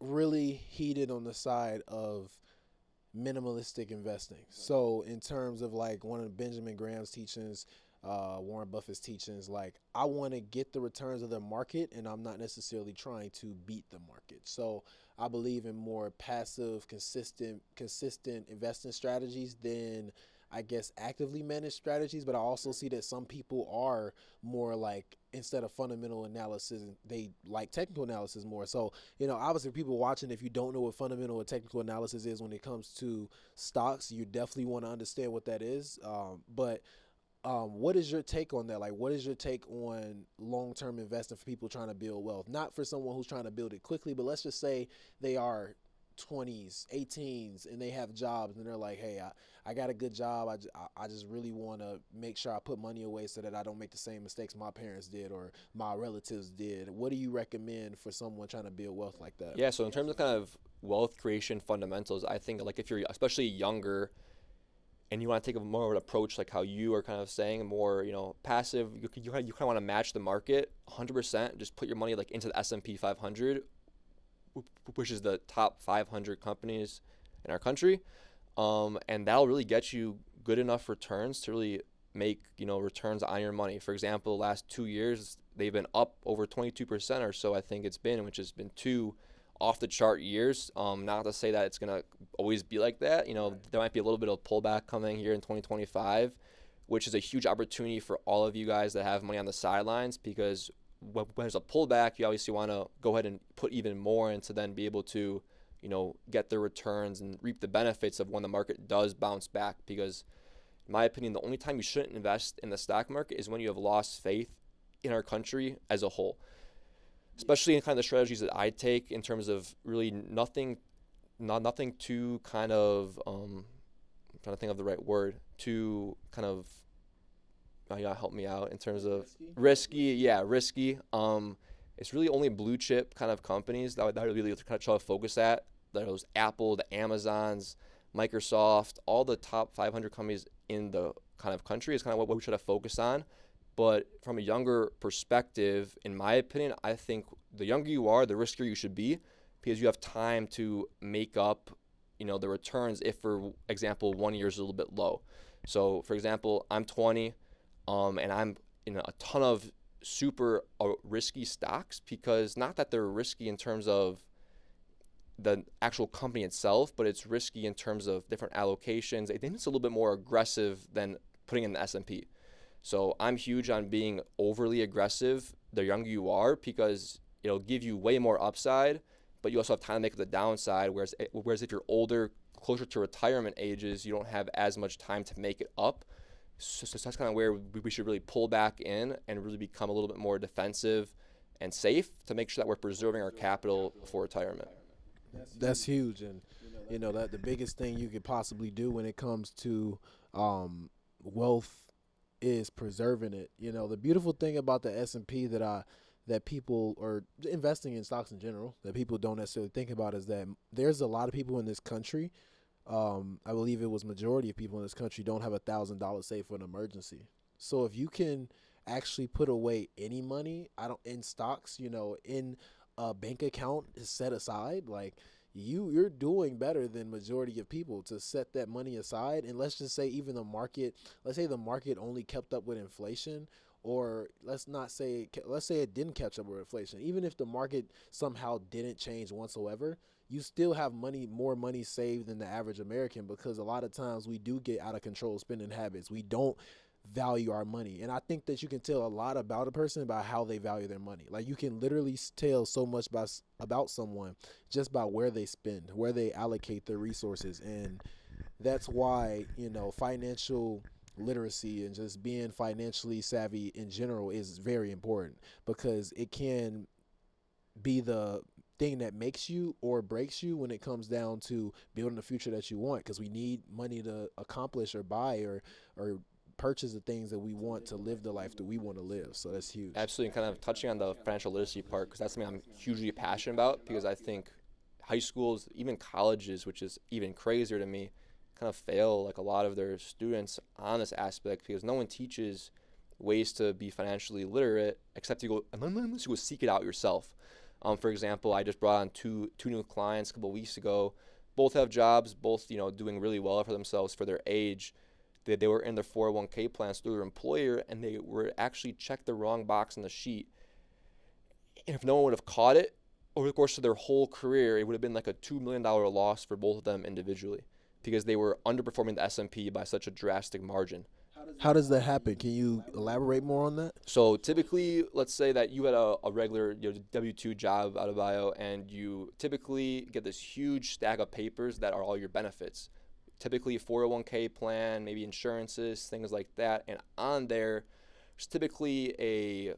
really heated on the side of minimalistic investing. So in terms of like one of Benjamin Graham's teachings, Warren Buffett's teachings, like I want to get the returns of the market and I'm not necessarily trying to beat the market. So I believe in more passive, consistent investing strategies than I guess actively managed strategies. But I also see that some people are more like, instead of fundamental analysis, they like technical analysis more. So, obviously people watching, if you don't know what fundamental or technical analysis is when it comes to stocks, you definitely want to understand what that is. But what is your take on that? Like, what is your take on long-term investing for people trying to build wealth? Not for someone who's trying to build it quickly, but let's just say they are 20s, 18s, and they have jobs, and they're like, hey, I got a good job. I just really want to make sure I put money away so that I don't make the same mistakes my parents did or my relatives did. What do you recommend for someone trying to build wealth like that? Yeah, so in terms of kind of wealth creation fundamentals, I think like if you're especially younger and you want to take a more of an approach like how you are kind of saying, more passive, you kind of want to match the market 100%. Just put your money like into the S&P 500, which is the top 500 companies in our country, and that'll really get you good enough returns to really make returns on your money. For example, the last 2 years they've been up over 22% or so, I think it's been, which has been two off the chart years. Not to say that it's gonna always be like that. There might be a little bit of pullback coming here in 2025, which is a huge opportunity for all of you guys that have money on the sidelines, because when there's a pullback, you obviously want to go ahead and put even more in to then be able to get the returns and reap the benefits of when the market does bounce back. Because in my opinion, the only time you shouldn't invest in the stock market is when you have lost faith in our country as a whole, especially in kind of the strategies that I take in terms of really nothing too kind of trying to think of the right word, too kind of, you gotta help me out in terms of risky. Yeah, risky. It's really only blue chip kind of companies that really kind of try to focus at. Those Apple, the Amazons, Microsoft, all the top 500 companies in the kind of country is kind of what we try to focus on. But from a younger perspective, in my opinion, I think the younger you are, the riskier you should be, because you have time to make up, the returns if, for example, 1 year is a little bit low. So, for example, I'm 20, and I'm in a ton of super risky stocks, because not that they're risky in terms of the actual company itself, but it's risky in terms of different allocations. I think it's a little bit more aggressive than putting in the S&P. So I'm huge on being overly aggressive the younger you are, because it'll give you way more upside, but you also have time to make the downside. Whereas if you're older, closer to retirement ages, you don't have as much time to make it up. So that's kind of where we should really pull back in and really become a little bit more defensive and safe to make sure that we're preserving our capital for retirement. That's huge, and that the biggest thing you could possibly do when it comes to wealth is preserving it. The beautiful thing about the S&P that people, or investing in stocks in general, that people don't necessarily think about, is that there's a lot of people in this country. I believe it was majority of people in this country don't have $1,000 saved for an emergency. So if you can actually put away any money, in stocks, in a bank account is set aside, like you're doing better than majority of people to set that money aside. And let's just say even let's say the market only kept up with inflation, or let's say it didn't catch up with inflation. Even if the market somehow didn't change whatsoever, you still have more money saved than the average American, because a lot of times we do get out of control spending habits. We don't value our money. And I think that you can tell a lot about a person by how they value their money. Like, you can literally tell so much about someone just by where they spend, where they allocate their resources. And that's why, financial literacy and just being financially savvy in general is very important, because it can be the thing that makes you or breaks you when it comes down to building the future that you want, because we need money to accomplish or buy or purchase the things that we want to live the life that we want to live. So that's huge. Absolutely. And kind of touching on the financial literacy part, because that's something I'm hugely passionate about, because I think high schools, even colleges, which is even crazier to me, kind of fail like a lot of their students on this aspect, because no one teaches ways to be financially literate except unless you go seek it out yourself. For example, I just brought on two new clients a couple of weeks ago. Both have jobs, both doing really well for themselves for their age. They were in their 401k plans through their employer, and they were actually checked the wrong box on the sheet. And if no one would have caught it over the course of their whole career, it would have been like a $2 million loss for both of them individually, because they were underperforming the S&P by such a drastic margin. How does that happen? Can you elaborate more on that? So typically, let's say that you had a regular W-2 job, Adebayo, and you typically get this huge stack of papers that are all your benefits. Typically a 401k plan, maybe insurances, things like that. And on there's typically a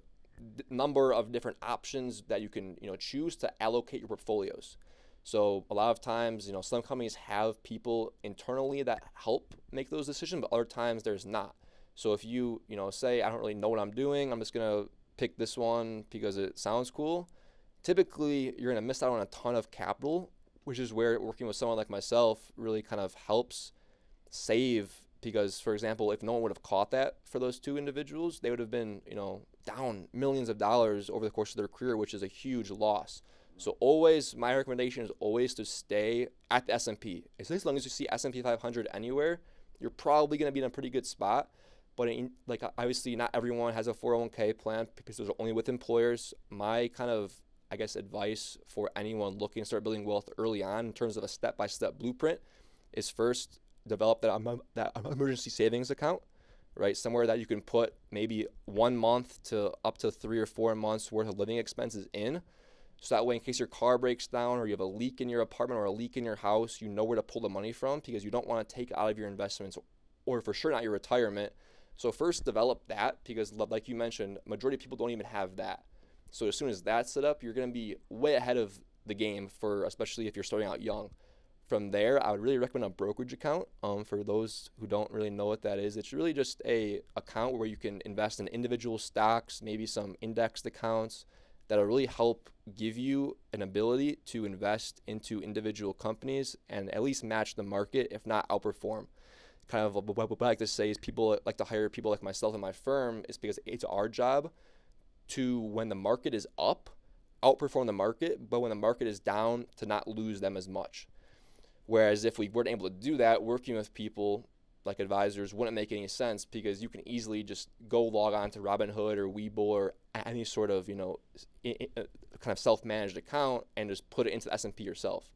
number of different options that you can choose to allocate your portfolios. So a lot of times, some companies have people internally that help make those decisions, but other times there's not. So if you say, I don't really know what I'm doing, I'm just going to pick this one because it sounds cool, typically you're going to miss out on a ton of capital, which is where working with someone like myself really kind of helps save. Because, for example, if no one would have caught that for those two individuals, they would have been, down millions of dollars over the course of their career, which is a huge loss. So always, my recommendation is always to stay at the S&P. As long as you see S&P 500 anywhere, you're probably going to be in a pretty good spot. But obviously, not everyone has a 401k plan, because those are only with employers. My kind of, advice for anyone looking to start building wealth early on in terms of a step-by-step blueprint is first develop that emergency savings account, right? Somewhere that you can put maybe 1 month to up to 3 or 4 months worth of living expenses in. So that way, in case your car breaks down or you have a leak in your apartment or a leak in your house, you know where to pull the money from, because you don't want to take out of your investments, or for sure not your retirement. So first develop that, because like you mentioned, majority of people don't even have that. So as soon as that's set up, you're going to be way ahead of the game, especially if you're starting out young. from there, I would really recommend a brokerage account. For those who don't really know what that is, it's really just a account where you can invest in individual stocks, maybe some indexed accounts that'll really help give you an ability to invest into individual companies and at least match the market, if not outperform. Kind of what I like to say is people like to hire people like myself in my firm is because it's our job to, when the market is up, outperform the market, but when the market is down, to not lose them as much. Whereas if we weren't able to do that, working with people like advisors wouldn't make any sense, because you can easily just go log on to Robinhood or Webull or any sort of, kind of self-managed account and just put it into the S&P yourself.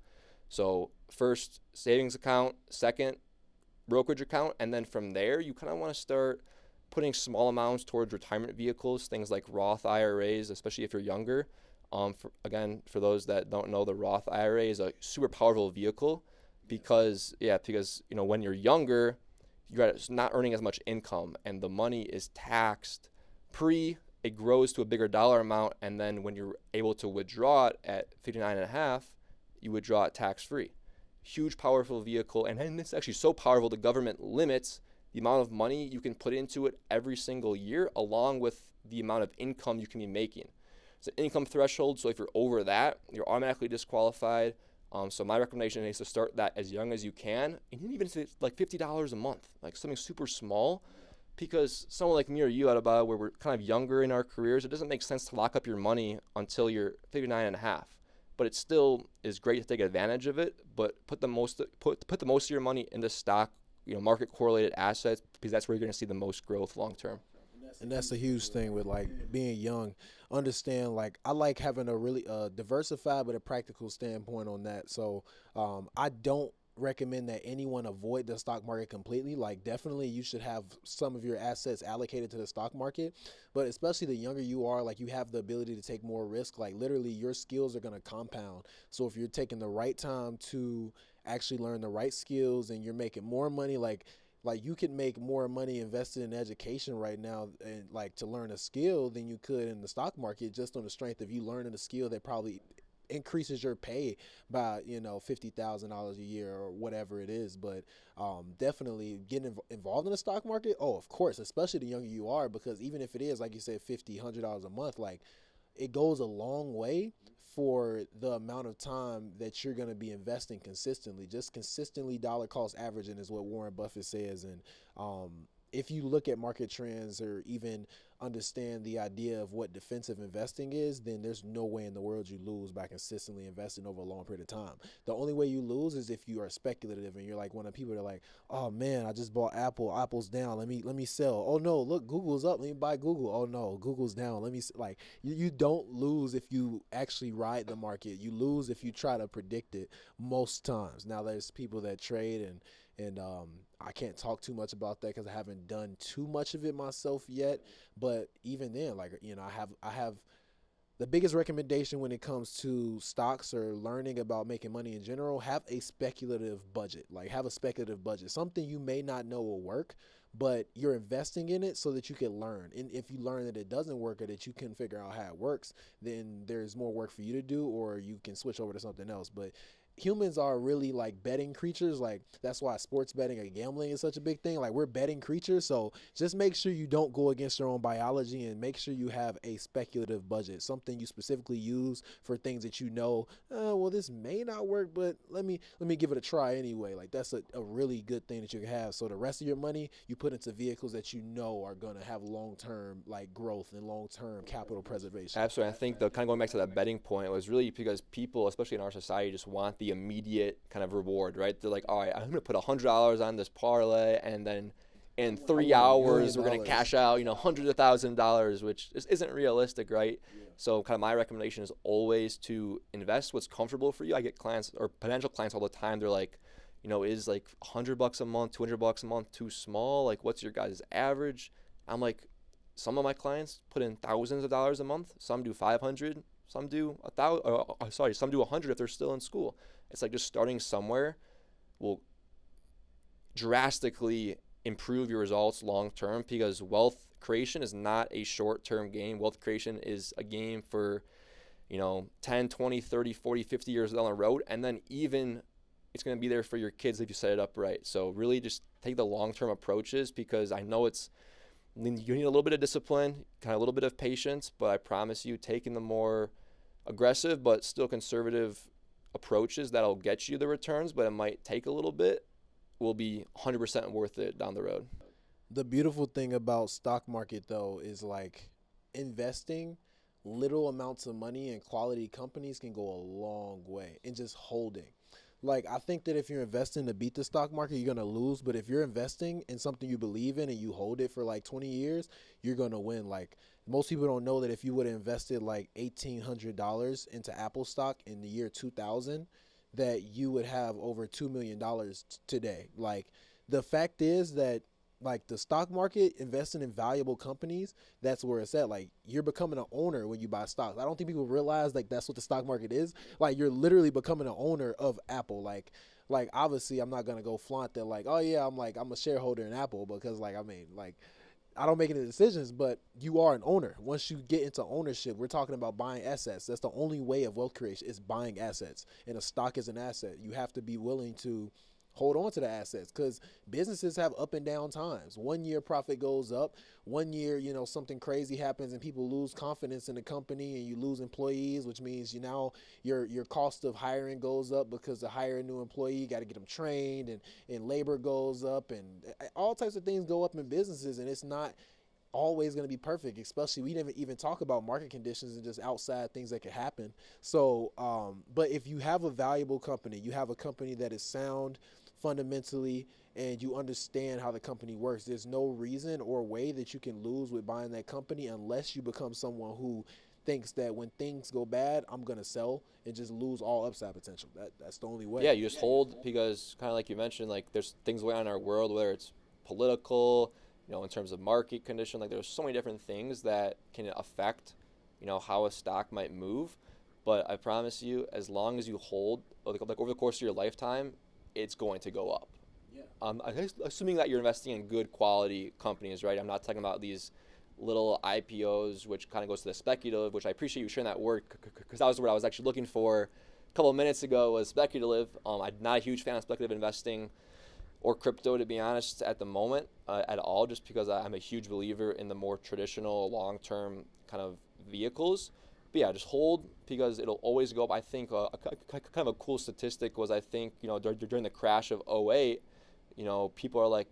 So first, savings account, second, brokerage account, and then from there, you kind of want to start putting small amounts towards retirement vehicles, things like Roth IRAs, especially if you're younger. For those that don't know, the Roth IRA is a super powerful vehicle because when you're younger, you're not earning as much income, and the money is taxed it grows to a bigger dollar amount, and then when you're able to withdraw it at 59 and a half, you withdraw it tax-free. Huge, powerful vehicle, and it's actually so powerful the government limits the amount of money you can put into it every single year, along with the amount of income you can be making. It's an income threshold, so if you're over that, you're automatically disqualified. So my recommendation is to start that as young as you can, and even if it's like $50 a month, like something super small, because someone like me or you, Adebayo, where we're kind of younger in our careers, it doesn't make sense to lock up your money until you're 59 and a half. But it still is great to take advantage of it, but put the most of your money into stock, market correlated assets, because that's where you're going to see the most growth long term. And that's a huge thing with like being young. Understand, like, I like having a really diversified but a practical standpoint on that. So I don't recommend that anyone avoid the stock market completely. Like, definitely you should have some of your assets allocated to the stock market, but especially the younger you are, like, you have the ability to take more risk. Like, literally your skills are going to compound. So if you're taking the right time to actually learn the right skills and you're making more money, like you can make more money invested in education right now and like to learn a skill than you could in the stock market, just on the strength of you learning a skill that probably increases your pay by $50,000 a year or whatever it is. But definitely getting involved in the stock market, of course, especially the younger you are, because even if it is, like you said, $50-$100 a month, like, it goes a long way for the amount of time that you're going to be investing consistently. Just consistently dollar cost averaging is what Warren Buffett says. And if you look at market trends or even understand the idea of what defensive investing is, then there's no way in the world you lose by consistently investing over a long period of time. The only way you lose is if you are speculative and you're like one of the people that are like, oh man, I just bought Apple's down, let me sell. Oh no, look, Google's up, let me buy Google. Oh no, Google's down, let me like. You don't lose if you actually ride the market. You lose if you try to predict it most times. Now there's people that trade and I can't talk too much about that because I haven't done too much of it myself yet. But even then, like, I have the biggest recommendation when it comes to stocks or learning about making money in general: have a speculative budget. Like, have a speculative budget. Something you may not know will work, but you're investing in it so that you can learn. And if you learn that it doesn't work or that you can figure out how it works, then there's more work for you to do, or you can switch over to something else. But humans are really like betting creatures. Like, that's why sports betting or gambling is such a big thing. Like, we're betting creatures. So just make sure you don't go against your own biology, and make sure you have a speculative budget, something you specifically use for things that well, this may not work, but let me give it a try anyway. Like, that's a really good thing that you can have. So the rest of your money you put into vehicles that are going to have long-term like growth and long-term capital preservation. Absolutely. I think kind of going back to that betting point was really because people, especially in our society, just want the immediate kind of reward, right? They're like, all right, I'm going to put $100 on this parlay, and then in 3 hours we're going to cash out, hundreds of thousands of dollars, which isn't realistic, right? Yeah. So kind of my recommendation is always to invest what's comfortable for you. I get clients or potential clients all the time. They're like, is like $100 a month, $200 a month too small? Like, what's your guys' average? I'm like, some of my clients put in thousands of dollars a month. Some do 500. Some do 1,000. Some do 100 if they're still in school. It's like just starting somewhere will drastically improve your results long term, because wealth creation is not a short term game. Wealth creation is a game for 10, 20, 30, 40, 50 years down the road. And then even it's going to be there for your kids if you set it up right. So really just take the long-term approaches, because I know you need a little bit of discipline, kind of a little bit of patience, but I promise you, taking the more aggressive but still conservative approaches that'll get you the returns, but it might take a little bit, will be 100% worth it down the road. The beautiful thing about stock market though is like investing little amounts of money in quality companies can go a long way, and just holding. Like, I think that if you're investing to beat the stock market, you're gonna lose. But if you're investing in something you believe in and you hold it for like 20 years, you're gonna win. Like, most people don't know that if you would have invested like $1,800 into Apple stock in the year 2000, that you would have over $2 million today. Like, the fact is that, like, the stock market, investing in valuable companies, that's where it's at. Like, you're becoming an owner when you buy stocks. I don't think people realize like that's what the stock market is. Like, you're literally becoming an owner of Apple. Like obviously I'm not gonna go flaunt that like, oh yeah, I'm a shareholder in Apple, because like, I mean, like, I don't make any decisions, but you are an owner. Once you get into ownership, we're talking about buying assets. That's the only way of wealth creation, is buying assets. And a stock is an asset. You have to be willing to hold on to the assets, because businesses have up and down times. One year profit goes up, one year, something crazy happens and people lose confidence in the company and you lose employees, which means your cost of hiring goes up, because to hire a new employee, you got to get them trained, and labor goes up, and all types of things go up in businesses, and it's not always going to be perfect, especially we didn't even talk about market conditions and just outside things that could happen. So but if you have a valuable company, you have a company that is sound fundamentally, and you understand how the company works, there's no reason or way that you can lose with buying that company, unless you become someone who thinks that when things go bad, I'm going to sell and just lose all upside potential. That's the only way. Yeah, you just hold, because kind of like you mentioned, like there's things going on in our world, whether it's political, in terms of market condition, like there's so many different things that can affect, how a stock might move. But I promise you, as long as you hold, like over the course of your lifetime, it's going to go up. Yeah. Assuming that you're investing in good quality companies, right? I'm not talking about these little IPOs, which kind of goes to the speculative, which I appreciate you sharing that word, because that was what I was actually looking for a couple of minutes ago, was speculative. I'm not a huge fan of speculative investing or crypto, to be honest, at the moment at all, just because I'm a huge believer in the more traditional long-term kind of vehicles. But yeah, just hold, because it'll always go up. I think kind of a cool statistic was, I think, during the crash of '08, people are like,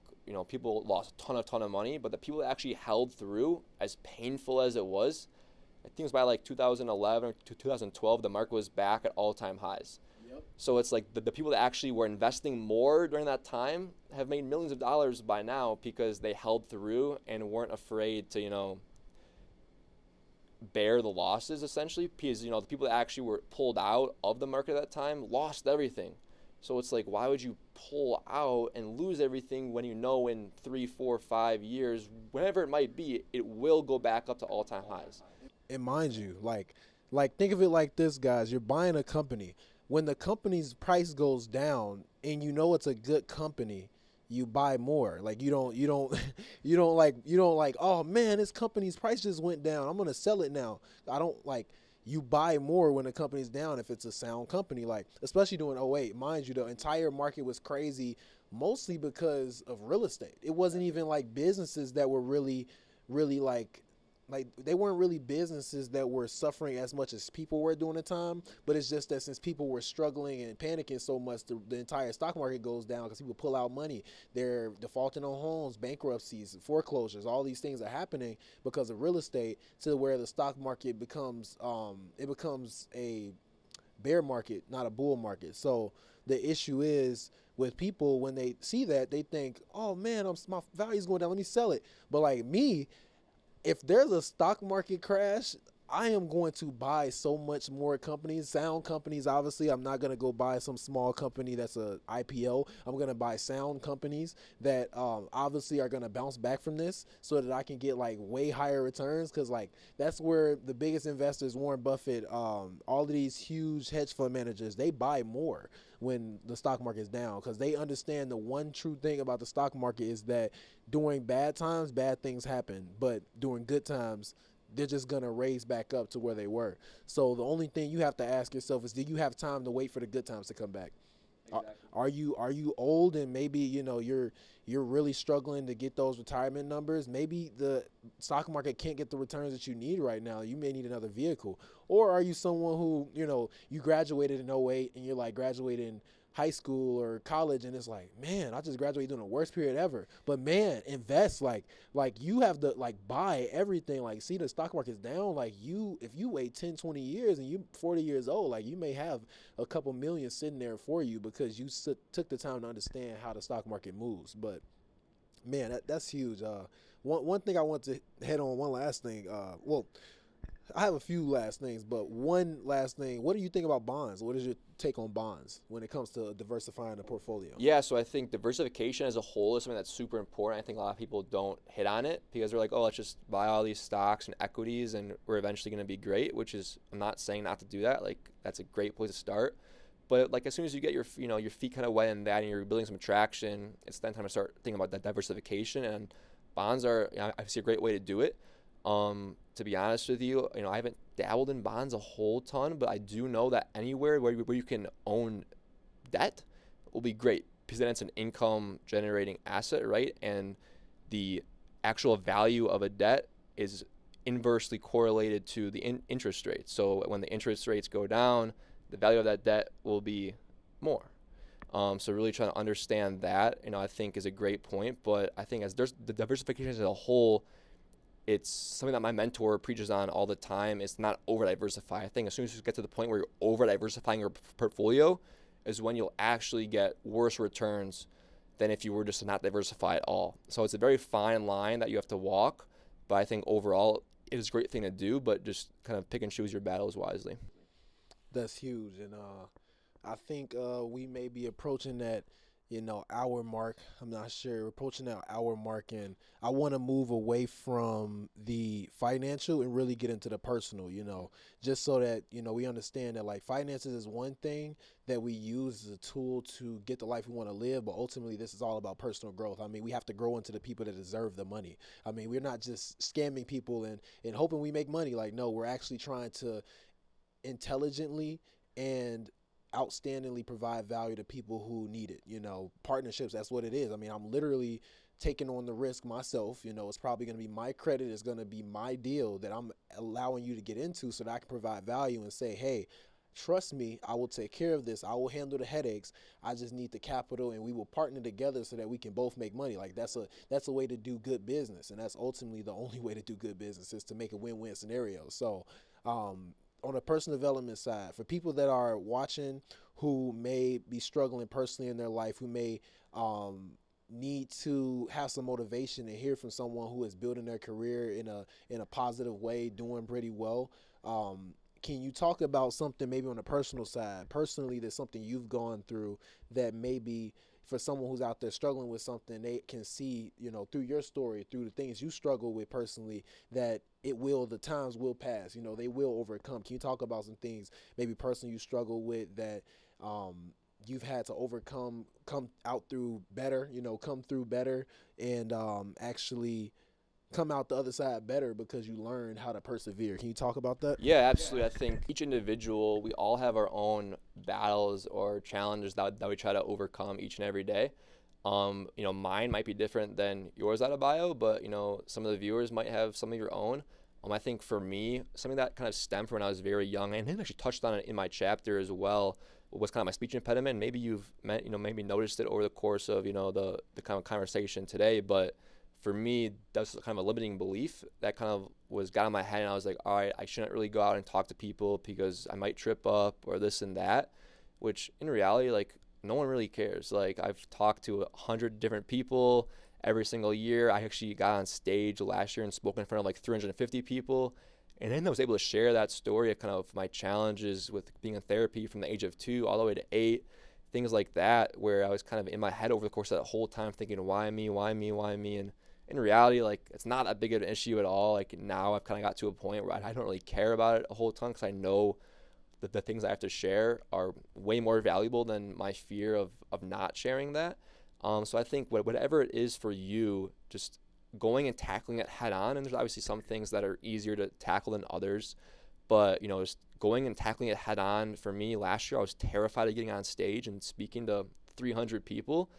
people lost a ton of money, but the people that actually held through, as painful as it was, I think it was by like 2011 to 2012, the market was back at all-time highs. Yep. So it's like the people that actually were investing more during that time have made millions of dollars by now, because they held through and weren't afraid to, bear the losses, essentially, because the people that actually were pulled out of the market at that time lost everything. So it's like, why would you pull out and lose everything when in 3, 4, 5 years, whenever it might be, it will go back up to all-time highs? And mind you, like think of it like this, guys. You're buying a company. When the company's price goes down and it's a good company, you buy more. Like, you don't like, oh man, this company's price just went down, I'm gonna sell it now. I don't like, you buy more when the company's down if it's a sound company. Like, especially during '08, mind you, the entire market was crazy, mostly because of real estate. It wasn't even like businesses that were really like they weren't really businesses that were suffering as much as people were during the time. But it's just that since people were struggling and panicking so much, the entire stock market goes down, because people pull out money. They're defaulting on homes, bankruptcies, foreclosures. All these things are happening because of real estate, to where the stock market becomes a bear market, not a bull market. So the issue is, with people, when they see that, they think, oh man, my value's going down, let me sell it. But like me, if there's a stock market crash, I am going to buy so much more companies, sound companies. Obviously, I'm not going to go buy some small company that's a IPO. I'm going to buy sound companies that obviously are going to bounce back from this, so that I can get like way higher returns. Because like, that's where the biggest investors, Warren Buffett, all of these huge hedge fund managers, they buy more when the stock market is down, because they understand the one true thing about the stock market is that during bad times, bad things happen, but during good times, they're just going to raise back up to where they were. So the only thing you have to ask yourself is, do you have time to wait for the good times to come back? Are, are you old and maybe you're really struggling to get those retirement numbers? Maybe the stock market can't get the returns that you need right now. You may need another vehicle. Or are you someone who you graduated in '08 and you're like graduating high school or college and it's like, man, I just graduated during the worst period ever. But man, invest like you have to like buy everything. Like, see, the stock market's down. Like, if you wait 10, 20 years and you 40 years old, like you may have a couple million sitting there for you because you took the time to understand how the stock market moves. But man, that's huge. One thing I want to head on, one last thing. Well, I have a few last things, but one last thing. What do you think about bonds? What is your take on bonds when it comes to diversifying the portfolio? Yeah, so I think diversification as a whole is something that's super important. I think a lot of people don't hit on it because they're like, oh, let's just buy all these stocks and equities and we're eventually going to be great, which is, I'm not saying not to do that. Like, that's a great place to start. But like, as soon as you get your feet kind of wet in that and you're building some traction, it's then time to start thinking about that diversification. And bonds are, I see a great way to do it. To be honest with you, I haven't dabbled in bonds a whole ton, but I do know that anywhere where you can own debt will be great because then it's an income generating asset, right? And the actual value of a debt is inversely correlated to the interest rate. So when the interest rates go down, the value of that debt will be more. So really trying to understand that, I think is a great point. But I think as there's the diversification as a whole, it's something that my mentor preaches on all the time. It's not over diversify. I think as soon as you get to the point where you're over diversifying your portfolio is when you'll actually get worse returns than if you were just to not diversify at all. So it's a very fine line that you have to walk, but I think overall it is a great thing to do, but just kind of pick and choose your battles wisely. That's huge, and I think we may be approaching that hour mark. I'm not sure. We're approaching that hour mark, and I want to move away from the financial and really get into the personal, just so that, we understand that like finances is one thing that we use as a tool to get the life we want to live. But ultimately, this is all about personal growth. I mean, we have to grow into the people that deserve the money. I mean, we're not just scamming people and hoping we make money. Like, no, we're actually trying to intelligently and outstandingly provide value to people who need it. Partnerships, that's what it is. I mean, I'm literally taking on the risk myself. It's probably going to be my credit, it's going to be my deal that I'm allowing you to get into so that I can provide value and say, hey, trust me, I will take care of this. I will handle the headaches. I just need the capital, and we will partner together so that we can both make money. Like, that's a way to do good business, and that's ultimately the only way to do good business, is to make a win-win scenario. So on a personal development side, for people that are watching who may be struggling personally in their life, who may need to have some motivation and hear from someone who is building their career in a positive way, doing pretty well, can you talk about something maybe on the personal side? Personally, there's something you've gone through that maybe for someone who's out there struggling with something, they can see, through your story, through the things you struggle with personally, that the times will pass, they will overcome. Can you talk about some things maybe personally you struggle with that you've had to overcome, come through better, and actually come out the other side better because you learned how to persevere? Can you talk about that? Yeah, absolutely. I think each individual, we all have our own battles or challenges that we try to overcome each and every day. Mine might be different than yours, Adebayo, but some of the viewers might have some of your own. I think for me, something that kind of stemmed from when I was very young, and I actually touched on it in my chapter as well, was kind of my speech impediment. Maybe you've maybe noticed it over the course of the kind of conversation today, but for me, that's kind of a limiting belief that kind of got in my head, and I was like, all right, I shouldn't really go out and talk to people because I might trip up or this and that, which in reality, like, no one really cares. Like, I've talked to 100 different people every single year. I actually got on stage last year and spoke in front of like 350 people, and then I was able to share that story of kind of my challenges with being in therapy from the age of 2 all the way to 8, things like that, where I was kind of in my head over the course of that whole time thinking, why me, and in reality, like, it's not that big of an issue at all. Like, now I've kind of got to a point where I don't really care about it a whole ton because I know that the things I have to share are way more valuable than my fear of not sharing that. So I think whatever it is for you, just going and tackling it head on. And there's obviously some things that are easier to tackle than others, but just going and tackling it head on. For me, last year, I was terrified of getting on stage and speaking to 300 people,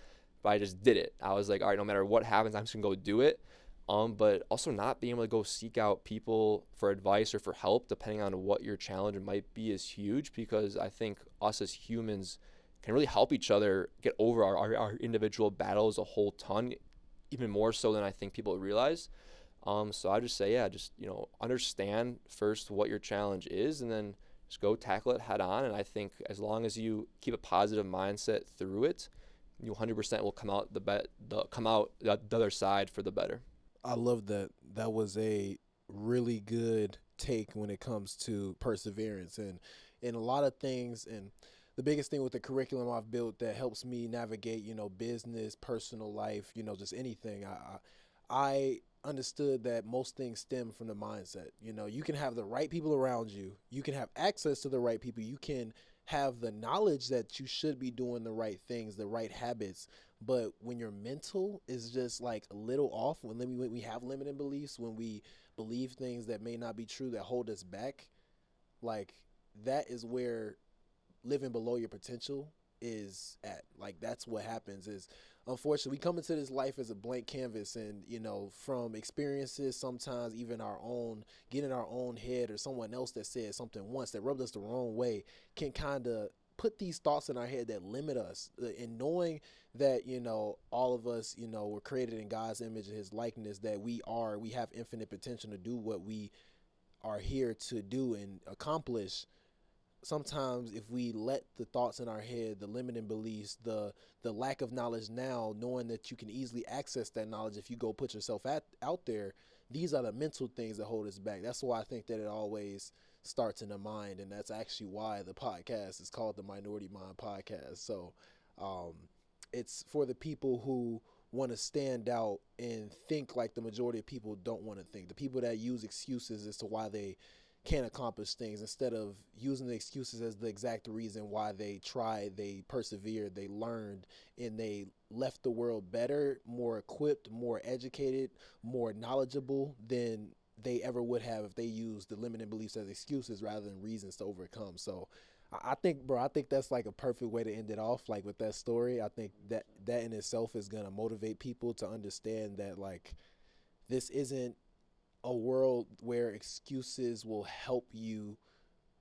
but I just did it. I was like, all right, no matter what happens, I'm just gonna go do it. But also not being able to go seek out people for advice or for help, depending on what your challenge might be, is huge, because I think us as humans can really help each other get over our individual battles a whole ton, even more so than I think people realize. So I just say, yeah, just, understand first what your challenge is, and then just go tackle it head on. And I think as long as you keep a positive mindset through it, you 100% will come out the other side for the better. I love that. That was a really good take when it comes to perseverance and in a lot of things. And the biggest thing with the curriculum I've built that helps me navigate, business, personal life, just anything. I understood that most things stem from the mindset. You can have the right people around you. You can have access to the right people. You can have the knowledge that you should be doing the right things, the right habits. But when your mental is just like a little off, when we have limiting beliefs, when we believe things that may not be true that hold us back, like that is where living below your potential is at. Like that's what happens is, unfortunately, we come into this life as a blank canvas, and from experiences, sometimes even our own, get in our own head, or someone else that said something once that rubbed us the wrong way, can kind of put these thoughts in our head that limit us. And knowing that all of us were created in God's image and his likeness, that we have infinite potential to do what we are here to do and accomplish. Sometimes if we let the thoughts in our head, the limiting beliefs, the lack of knowledge now, knowing that you can easily access that knowledge if you go put yourself out there, these are the mental things that hold us back. That's why I think that it always starts in the mind, and that's actually why the podcast is called the Minority Mind Podcast. So it's for the people who want to stand out and think like the majority of people don't want to think. The people that use excuses as to why they can't accomplish things, instead of using the excuses as the exact reason why they tried, they persevered, they learned, and they left the world better, more equipped, more educated, more knowledgeable than they ever would have if they used the limiting beliefs as excuses rather than reasons to overcome. So I think, bro, I think that's like a perfect way to end it off, like with that story. I think that in itself is going to motivate people to understand that, like, this isn't a world where excuses will help you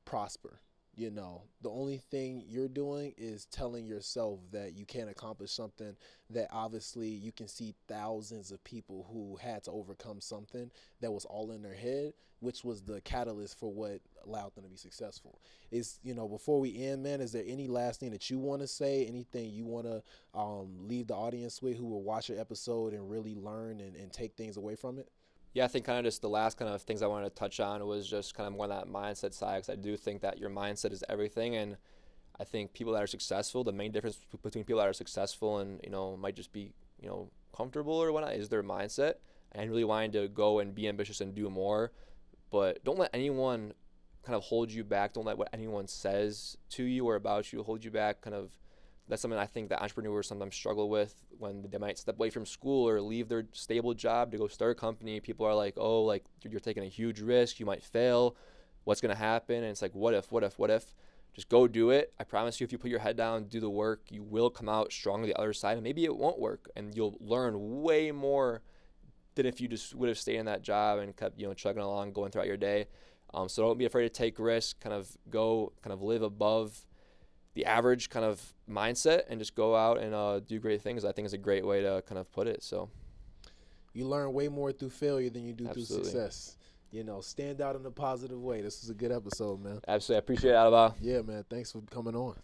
prosper. The only thing you're doing is telling yourself that you can't accomplish something that obviously you can see thousands of people who had to overcome something that was all in their head, which was the catalyst for what allowed them to be successful. Is, before we end, man, is there any last thing that you want to say, anything you want to leave the audience with who will watch your episode and really learn and take things away from it? Yeah, I think kind of just the last kind of things I wanted to touch on was just kind of more that mindset side, because I do think that your mindset is everything. And I think people that are successful, the main difference between people that are successful and, might just be, comfortable or whatnot, is their mindset and really wanting to go and be ambitious and do more. But don't let anyone kind of hold you back. Don't let what anyone says to you or about you hold you back. Kind of, that's something I think that entrepreneurs sometimes struggle with when they might step away from school or leave their stable job to go start a company. People are like, oh, like, you're taking a huge risk. You might fail. What's going to happen? And it's like, what if? Just go do it. I promise you, if you put your head down, do the work, you will come out stronger the other side. And maybe it won't work, and you'll learn way more than if you just would have stayed in that job and kept, chugging along, going throughout your day. So don't be afraid to take risks. Kind of live above the average kind of mindset and just go out and do great things. I think is a great way to kind of put it. So you learn way more through failure than you do Absolutely. through success. Stand out in a positive way. This was a good episode, man. Absolutely. I appreciate it, Adebayo. Yeah, man. Thanks for coming on.